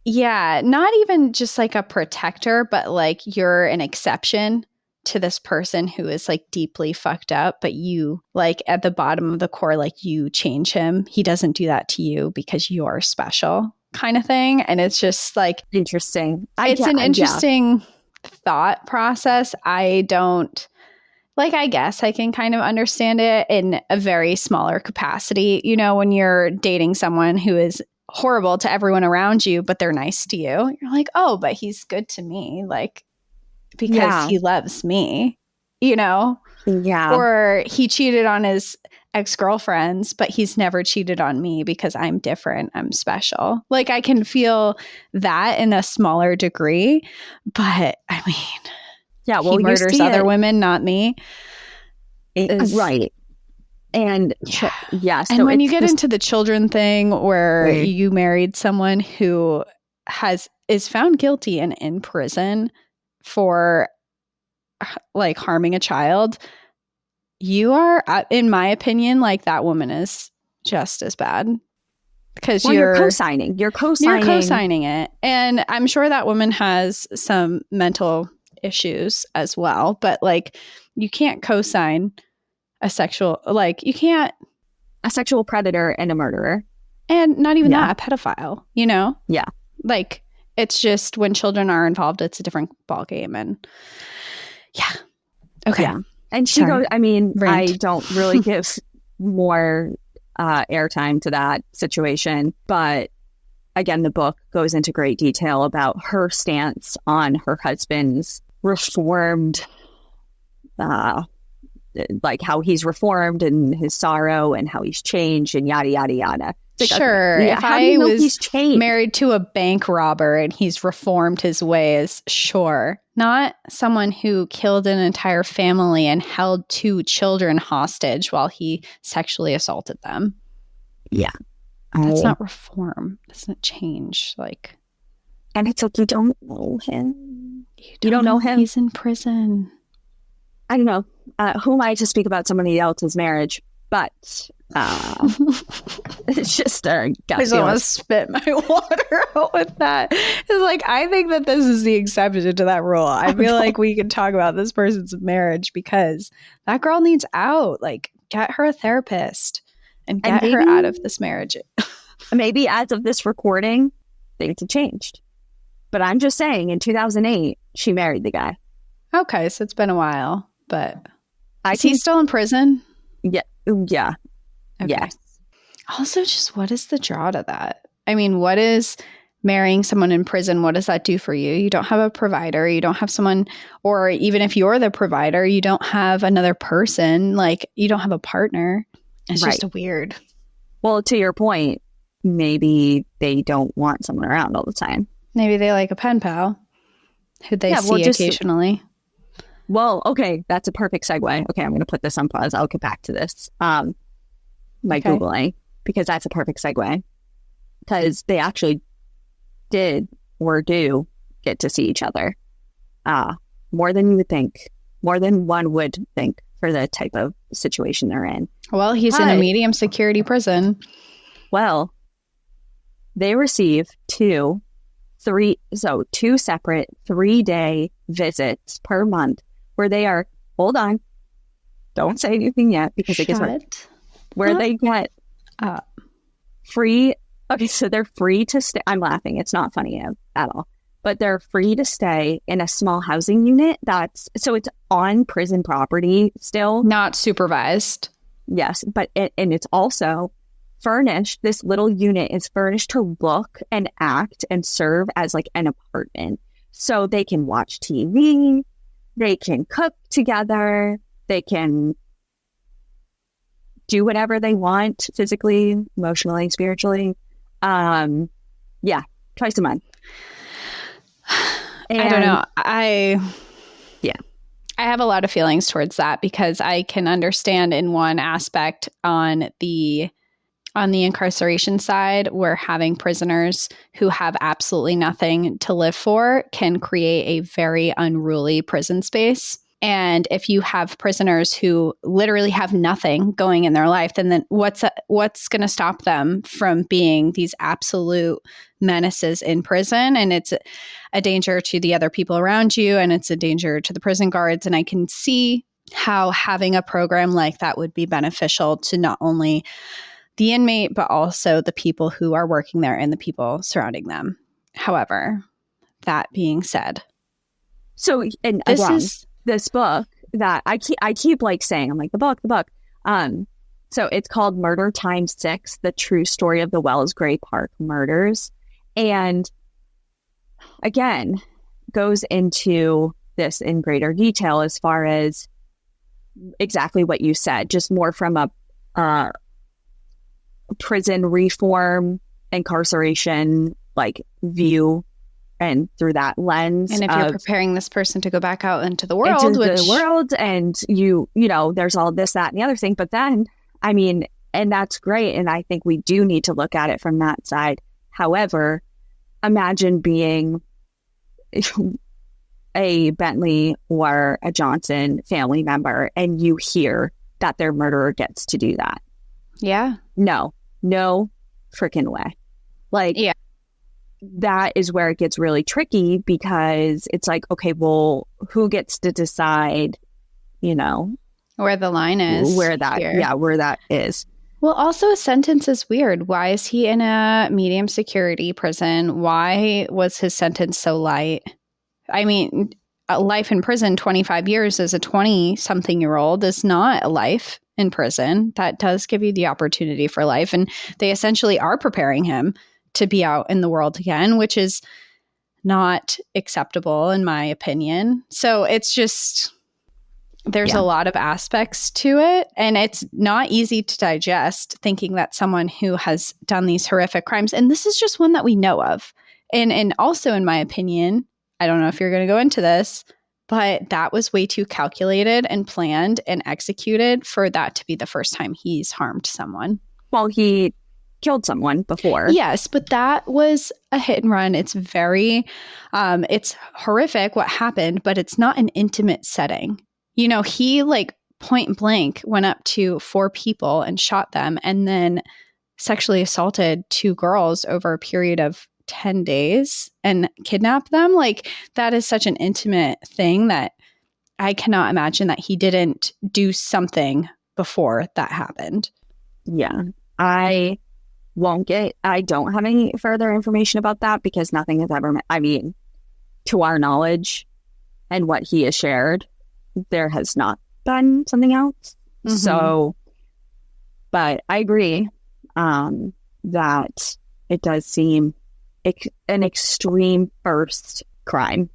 not even just like a protector, but like you're an exception to this person who is like deeply fucked up, but you like at the bottom of the core, like you change him. He doesn't do that to you because you're special kind of thing. And it's just like interesting. It's an interesting thought process. I don't like, I guess I can kind of understand it in a very smaller capacity. You know, when you're dating someone who is horrible to everyone around you, but they're nice to you, you're like, oh, but he's good to me. Like, because he loves me, you know? Yeah. Or he cheated on his ex-girlfriends, but he's never cheated on me because I'm different. I'm special. Like, I can feel that in a smaller degree, but I mean, well, he murders other women, not me. Right. And so and when you get into the children thing where right. you married someone who is found guilty and in prison for like harming a child, you are, in my opinion, like that woman is just as bad because you're co-signing. You're co-signing it. And I'm sure that woman has some mental issues as well, but like you can't co-sign a sexual predator and a murderer. And not even that, a pedophile, you know? Yeah. Like, it's just when children are involved, it's a different ballgame. And okay. Yeah. And she goes, I mean, Rant. I don't really give more airtime to that situation. But again, the book goes into great detail about her stance on her husband's reformed, like how he's reformed and his sorrow and how he's changed and yada, yada, yada. Like, sure. okay, if I was married to a bank robber and he's reformed his ways, sure. Not someone who killed an entire family and held 2 children hostage while he sexually assaulted them. Yeah. That's not reform. That's not change. Like, and it's like, you don't know him. You don't know him. He's in prison. I don't know. Who am I to speak about somebody else's marriage? But it's just I just want to spit my water out with that. It's like, I think that this is the exception to that rule. I feel like we can talk about this person's marriage because that girl needs out. Like, get her a therapist and get her out of this marriage. Maybe as of this recording, things have changed. But I'm just saying, in 2008, she married the guy. Okay, so it's been a while, but is he still in prison? Yeah. Okay. Yes. Also, just what is the draw to that? I mean, what is marrying someone in prison? What does that do for you? You don't have a provider. You don't have someone, or even if you're the provider, you don't have another person. Like, you don't have a partner. It's just a weird. Well, to your point, maybe they don't want someone around all the time. Maybe they like a pen pal who they see occasionally. Well, okay, that's a perfect segue. Okay, I'm going to put this on pause. I'll get back to this. Googling, because that's a perfect segue. Because they actually did or do get to see each other. More than you would think. More than one would think for the type of situation they're in. Well, he's in a medium security prison. Well, they receive two separate 3-day visits per month where they are, hold on, don't say anything yet because it gets hard. Where they get free, okay, so they're free to stay. I'm laughing. It's not funny at all. But they're free to stay in a small housing unit so it's on prison property still. Not supervised. Yes, but and it's also furnished. This little unit is furnished to look and act and serve as like an apartment. So they can watch TV, they can cook together, they can do whatever they want physically, emotionally, spiritually. Yeah, twice a month. I don't know. Yeah. I have a lot of feelings towards that because I can understand in one aspect on the incarceration side where having prisoners who have absolutely nothing to live for can create a very unruly prison space. And if you have prisoners who literally have nothing going in their life, then what's going to stop them from being these absolute menaces in prison? And it's a danger to the other people around you, and it's a danger to the prison guards. And I can see how having a program like that would be beneficial to not only the inmate, but also the people who are working there and the people surrounding them. However, that being said, so and this book that I keep like saying, I'm like, the book. So it's called Murder Times 6, The True Story of the Wells Gray Park Murders. And again, goes into this in greater detail as far as exactly what you said, just more from a prison reform, incarceration, like view, and through that lens. And if you're preparing this person to go back out into the world, and you know, there's all this, that, and the other thing. But then, I mean, and that's great. And I think we do need to look at it from that side. However, imagine being a Bentley or a Johnson family member and you hear that their murderer gets to do that. Yeah. No freaking way. Like, yeah. That is where it gets really tricky because it's like, okay, well, who gets to decide, you know, where the line is, where that is. Well, also a sentence is weird. Why is he in a medium security prison? Why was his sentence so light? I mean, a life in prison, 25 years as a 20-something-year-old is not a life in prison. That does give you the opportunity for life. And they essentially are preparing him to be out in the world again, which is not acceptable in my opinion. So it's just, there's a lot of aspects to it. And it's not easy to digest thinking that someone who has done these horrific crimes, and this is just one that we know of. And also in my opinion, I don't know if you're going to go into this, but that was way too calculated and planned and executed for that to be the first time he's harmed someone. Well, he killed someone before. Yes, but that was a hit and run. It's very, it's horrific what happened, but it's not an intimate setting. You know, he like point blank went up to 4 people and shot them and then sexually assaulted 2 girls over a period of 10 days and kidnapped them. Like, that is such an intimate thing that I cannot imagine that he didn't do something before that happened. Yeah. I don't have any further information about that because nothing has ever, to our knowledge and what he has shared, there has not been something else. Mm-hmm. So, but I agree that it does seem an extreme first crime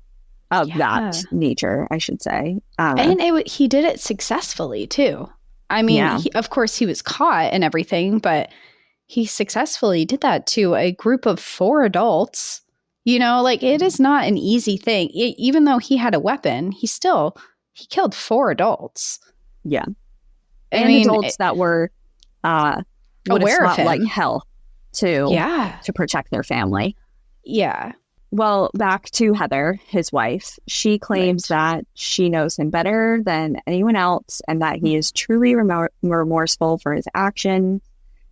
of that nature, I should say. And he did it successfully too. I mean, of course he was caught and everything, but he successfully did that to a group of 4 adults. You know, like, it is not an easy thing. Even though he had a weapon, he killed 4 adults. Yeah. And adults that were aware of him like hell to protect their family. Yeah. Well, back to Heather, his wife. She claims that she knows him better than anyone else and that he is truly remorseful for his actions,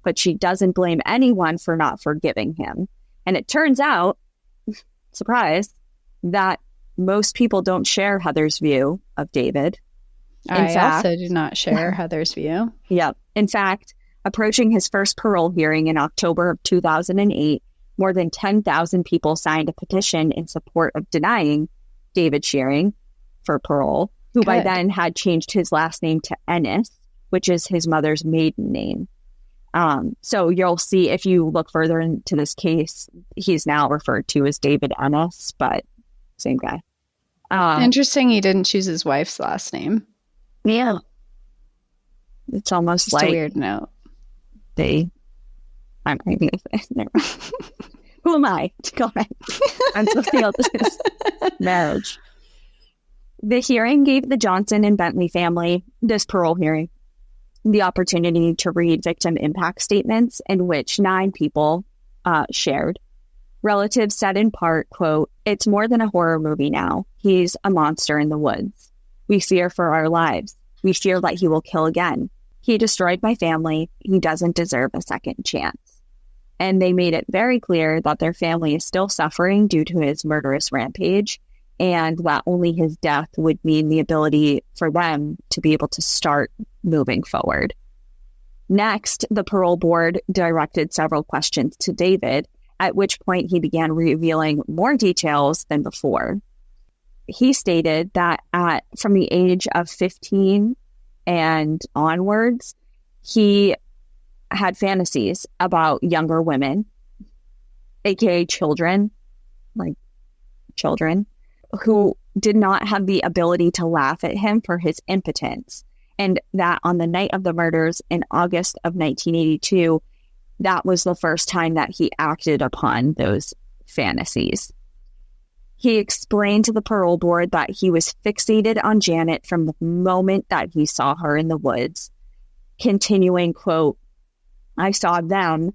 but she doesn't blame anyone for not forgiving him. And it turns out, surprise, that most people don't share Heather's view of David. I also do not share Heather's view. Yep. In fact, approaching his first parole hearing in October of 2008, more than 10,000 people signed a petition in support of denying David Shearing for parole, who by then had changed his last name to Ennis, which is his mother's maiden name. So you'll see if you look further into this case, he's now referred to as David Ennis, but same guy. Interesting he didn't choose his wife's last name. Yeah. It's almost Just like a weird note. I'm going to say, never mind. Who am I to comment on something else's marriage? The hearing gave the Johnson and Bentley family, this parole hearing, the opportunity to read victim impact statements in which 9 people shared. Relatives said in part, quote, "It's more than a horror movie now. He's a monster in the woods. We fear for our lives. We fear that he will kill again. He destroyed my family. He doesn't deserve a second chance." And they made it very clear that their family is still suffering due to his murderous rampage, and that only his death would mean the ability for them to be able to start moving forward. Next, the parole board directed several questions to David, at which point he began revealing more details than before. He stated that from the age of 15 and onwards, he had fantasies about younger women, aka children, who did not have the ability to laugh at him for his impotence. And that on the night of the murders in August of 1982, that was the first time that he acted upon those fantasies. He explained to the parole board that he was fixated on Janet from the moment that he saw her in the woods, continuing, quote, "I saw them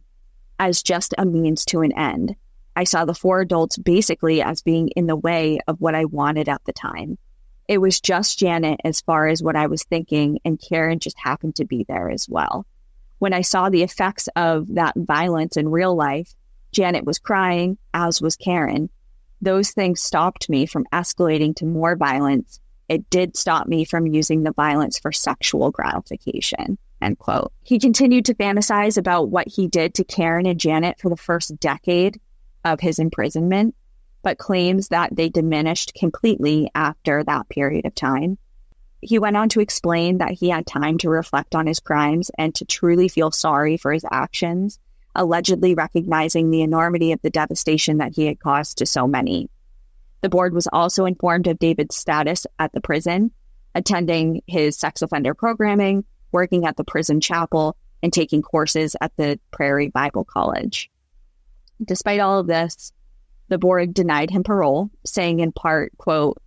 as just a means to an end. I saw the 4 adults basically as being in the way of what I wanted at the time. It was just Janet as far as what I was thinking, and Karen just happened to be there as well. When I saw the effects of that violence in real life, Janet was crying, as was Karen. Those things stopped me from escalating to more violence. It did stop me from using the violence for sexual gratification," end quote. He continued to fantasize about what he did to Karen and Janet for the first decade of his imprisonment, but claims that they diminished completely after that period of time. He went on to explain that he had time to reflect on his crimes and to truly feel sorry for his actions, allegedly recognizing the enormity of the devastation that he had caused to so many. The board was also informed of David's status at the prison, attending his sex offender programming, working at the prison chapel, and taking courses at the Prairie Bible College. Despite all of this, the board denied him parole, saying in part, quote,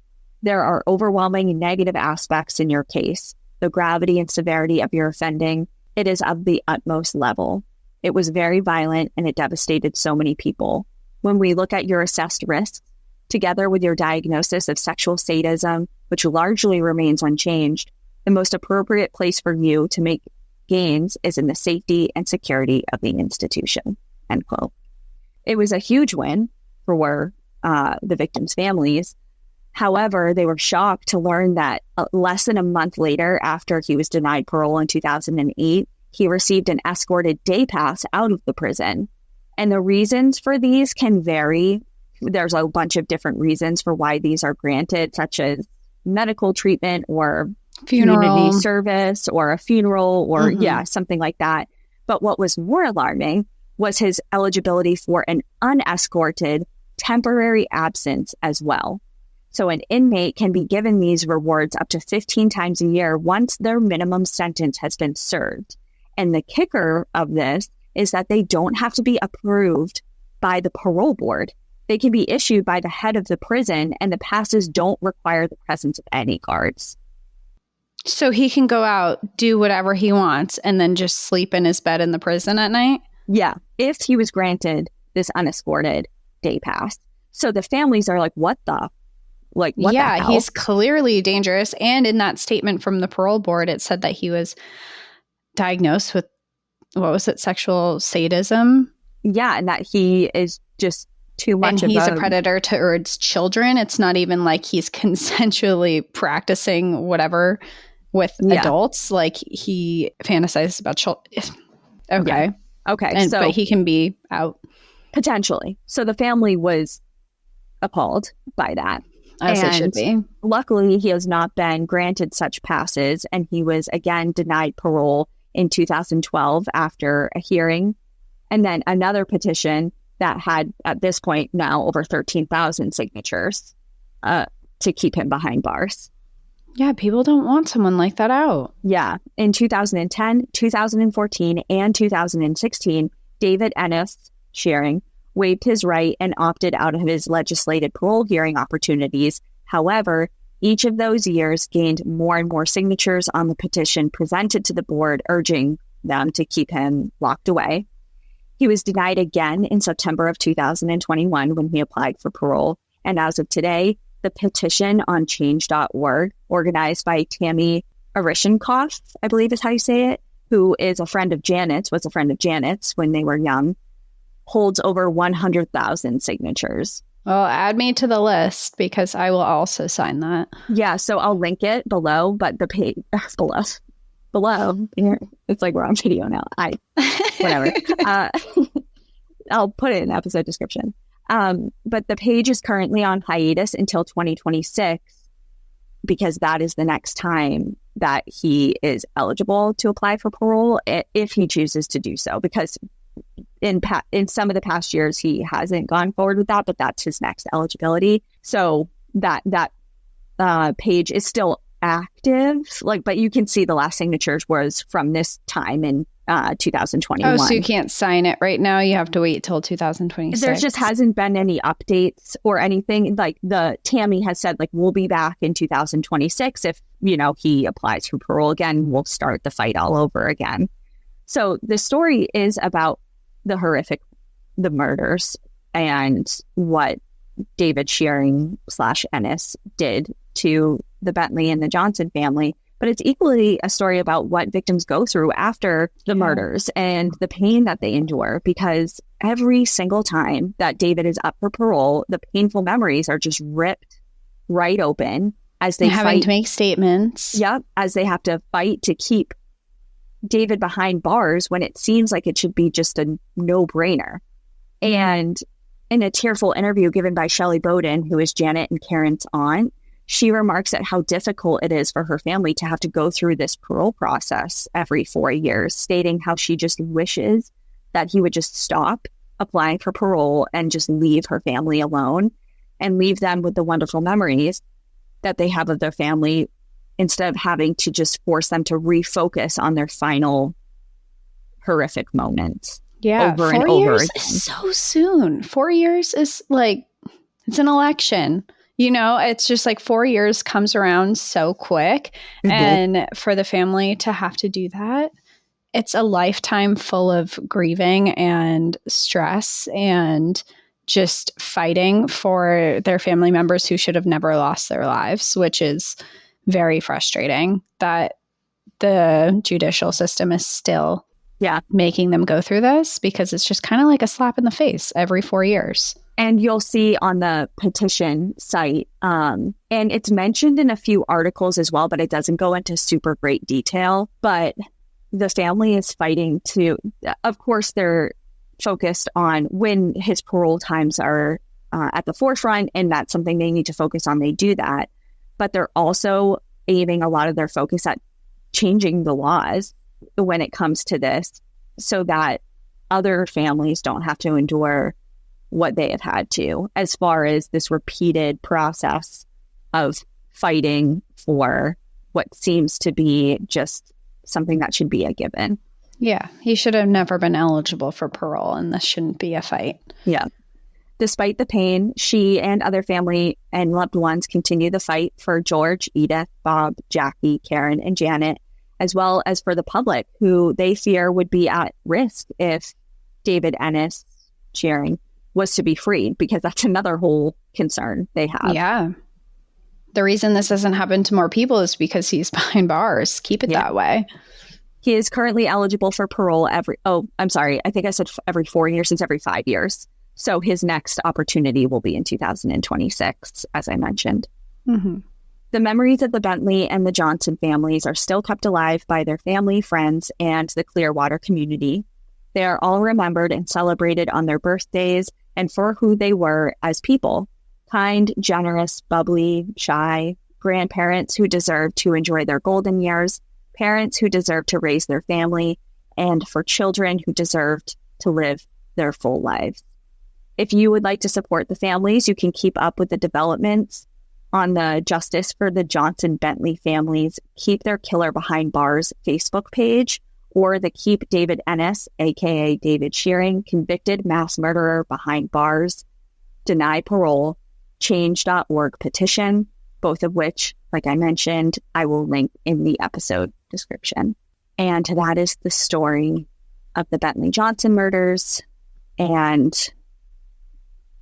"There are overwhelming negative aspects in your case. The gravity and severity of your offending, it is of the utmost level. It was very violent and it devastated so many people. When we look at your assessed risks, together with your diagnosis of sexual sadism, which largely remains unchanged, the most appropriate place for you to make gains is in the safety and security of the institution," end quote. It was a huge win for the victims' families. However, they were shocked to learn that less than a month later, after he was denied parole in 2008, he received an escorted day pass out of the prison. And the reasons for these can vary. There's a bunch of different reasons for why these are granted, such as medical treatment or community service or a funeral or something like that. But what was more alarming was his eligibility for an unescorted temporary absence as well. So an inmate can be given these rewards up to 15 times a year once their minimum sentence has been served. And the kicker of this is that they don't have to be approved by the parole board. They can be issued by the head of the prison, and the passes don't require the presence of any guards. So he can go out, do whatever he wants, and then just sleep in his bed in the prison at night? Yeah, if he was granted this unescorted day pass. So the families are like, what the hell? He's clearly dangerous. And in that statement from the parole board, it said that he was diagnosed with, sexual sadism? Yeah, and that he is just too much and he's a predator towards children. It's not even like he's consensually practicing whatever with adults. Like he fantasizes about children. Okay. Yeah. Okay. But he can be out. Potentially. So the family was appalled by that. As they should be. Luckily, he has not been granted such passes, and he was again denied parole in 2012 after a hearing. And then another petition that had, at this point now, over 13,000 signatures to keep him behind bars. Yeah, people don't want someone like that out. Yeah. In 2010, 2014, and 2016, David Ennis, Shearing, waived his right and opted out of his legislated parole hearing opportunities. However, each of those years gained more and more signatures on the petition presented to the board, urging them to keep him locked away. He was denied again in September of 2021 when he applied for parole. And as of today, the petition on change.org, organized by Tammy Arishinkoff, I believe is how you say it, who is a friend of Janet's, was a friend of Janet's when they were young, holds over 100,000 signatures. Well, add me to the list because I will also sign that. Yeah, so I'll link it below, but the page below here, it's like we're on video now. Whatever. I'll put it in the episode description. But the page is currently on hiatus until 2026 because that is the next time that he is eligible to apply for parole if he chooses to do so. Because in some of the past years, he hasn't gone forward with that, but that's his next eligibility. So that page is still active, but you can see the last signatures was from this time in 2021. Oh, so you can't sign it right now. You have to wait till 2026. There just hasn't been any updates or anything. Like Tammy has said, we'll be back in 2026 if he applies for parole again. We'll start the fight all over again. So the story is about the murders and what David Shearing / Ennis did to the Bentley and the Johnson family. But it's equally a story about what victims go through after the murders and the pain that they endure, because every single time that David is up for parole, the painful memories are just ripped right open as they having to make statements. Yep, as they have to fight to keep David behind bars when it seems like it should be just a no-brainer. And in a tearful interview given by Shelley Bowden, who is Janet and Karen's aunt, she remarks at how difficult it is for her family to have to go through this parole process every 4 years, stating how she just wishes that he would just stop applying for parole and just leave her family alone and leave them with the wonderful memories that they have of their family, instead of having to just force them to refocus on their final horrific moments. Yeah, over 4 and over years again. is so soon. 4 years is it's an election. It's just 4 years comes around so quick. Mm-hmm. And for the family to have to do that, it's a lifetime full of grieving and stress and just fighting for their family members who should have never lost their lives, which is very frustrating that the judicial system is still making them go through this, because it's just kind of like a slap in the face every 4 years. And you'll see on the petition site, and it's mentioned in a few articles as well, but it doesn't go into super great detail. But the family is fighting to, of course, they're focused on when his parole times are at the forefront, and that's something they need to focus on. They do that. But they're also aiming a lot of their focus at changing the laws when it comes to this, so that other families don't have to endure what they have had to, as far as this repeated process of fighting for what seems to be just something that should be a given. Yeah, he should have never been eligible for parole, and this shouldn't be a fight. Yeah. Despite the pain, she and other family and loved ones continue the fight for George, Edith, Bob, Jackie, Karen, and Janet, as well as for the public, who they fear would be at risk if David Ennis Shearing was to be freed, because that's another whole concern they have. Yeah. The reason this doesn't happen to more people is because he's behind bars. Keep it that way. He is currently eligible for parole I think I said every 4 years. It's every 5 years. So his next opportunity will be in 2026, as I mentioned. Mm-hmm. The memories of the Bentley and the Johnson families are still kept alive by their family, friends, and the Clearwater community. They are all remembered and celebrated on their birthdays and for who they were as people: kind, generous, bubbly, shy, grandparents who deserved to enjoy their golden years, parents who deserved to raise their family, and for children who deserved to live their full lives. If you would like to support the families, you can keep up with the developments on the Justice for the Johnson Bentley Families Keep Their Killer Behind Bars Facebook page, or the Keep David Ennis, aka David Shearing, Convicted Mass Murderer Behind Bars, Deny Parole, change.org petition, both of which, like I mentioned, I will link in the episode description. And that is the story of the Bentley Johnson murders and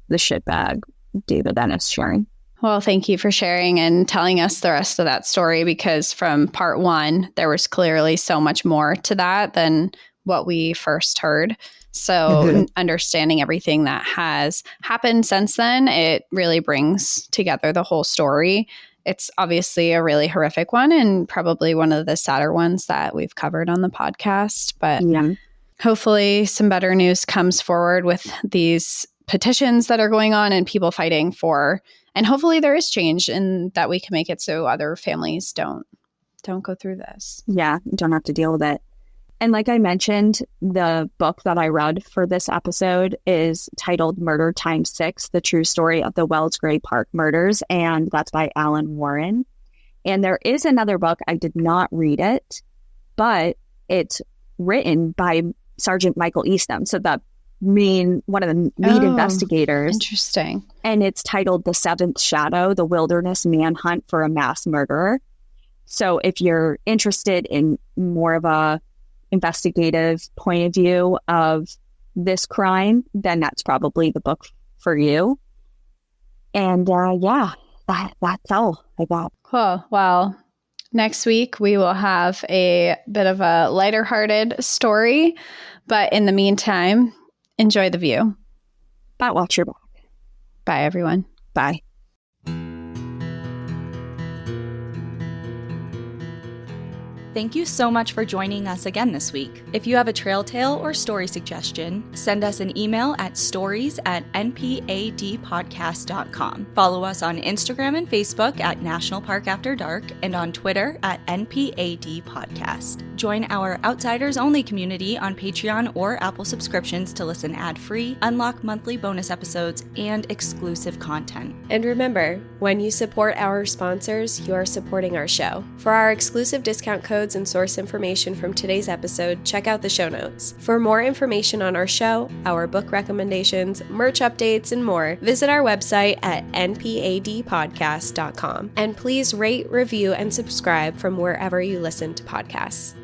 the shitbag David Ennis Shearing. Well, thank you for sharing and telling us the rest of that story, because from part one, there was clearly so much more to that than what we first heard. So understanding everything that has happened since then, it really brings together the whole story. It's obviously a really horrific one and probably one of the sadder ones that we've covered on the podcast. But hopefully some better news comes forward with these petitions that are going on and people fighting for, and hopefully there is change and that we can make it so other families don't go through this. Yeah, don't have to deal with it. And like I mentioned, the book that I read for this episode is titled Murder x6, The True Story of the Wells Gray Park Murders, and that's by Alan Warren. And there is another book, I did not read it, but it's written by Sergeant Michael Eastham, so one of the lead investigators. Interesting. And it's titled The Seventh Shadow, The Wilderness Manhunt for a Mass Murderer. So if you're interested in more of a investigative point of view of this crime, then that's probably the book for you. And that's all I got. Cool. Well, next week we will have a bit of a lighter-hearted story, but in the meantime, enjoy the view. But watch your back. Bye, everyone. Bye. Thank you so much for joining us again this week. If you have a trail tale or story suggestion, send us an email at stories@npadpodcast.com. Follow us on Instagram and Facebook at National Park After Dark and on Twitter at NPAD Podcast. Join our Outsiders Only community on Patreon or Apple subscriptions to listen ad-free, unlock monthly bonus episodes, and exclusive content. And remember, when you support our sponsors, you are supporting our show. For our exclusive discount codes and source information from today's episode, check out the show notes. For more information on our show, our book recommendations, merch updates, and more, visit our website at npadpodcast.com. And please rate, review, and subscribe from wherever you listen to podcasts.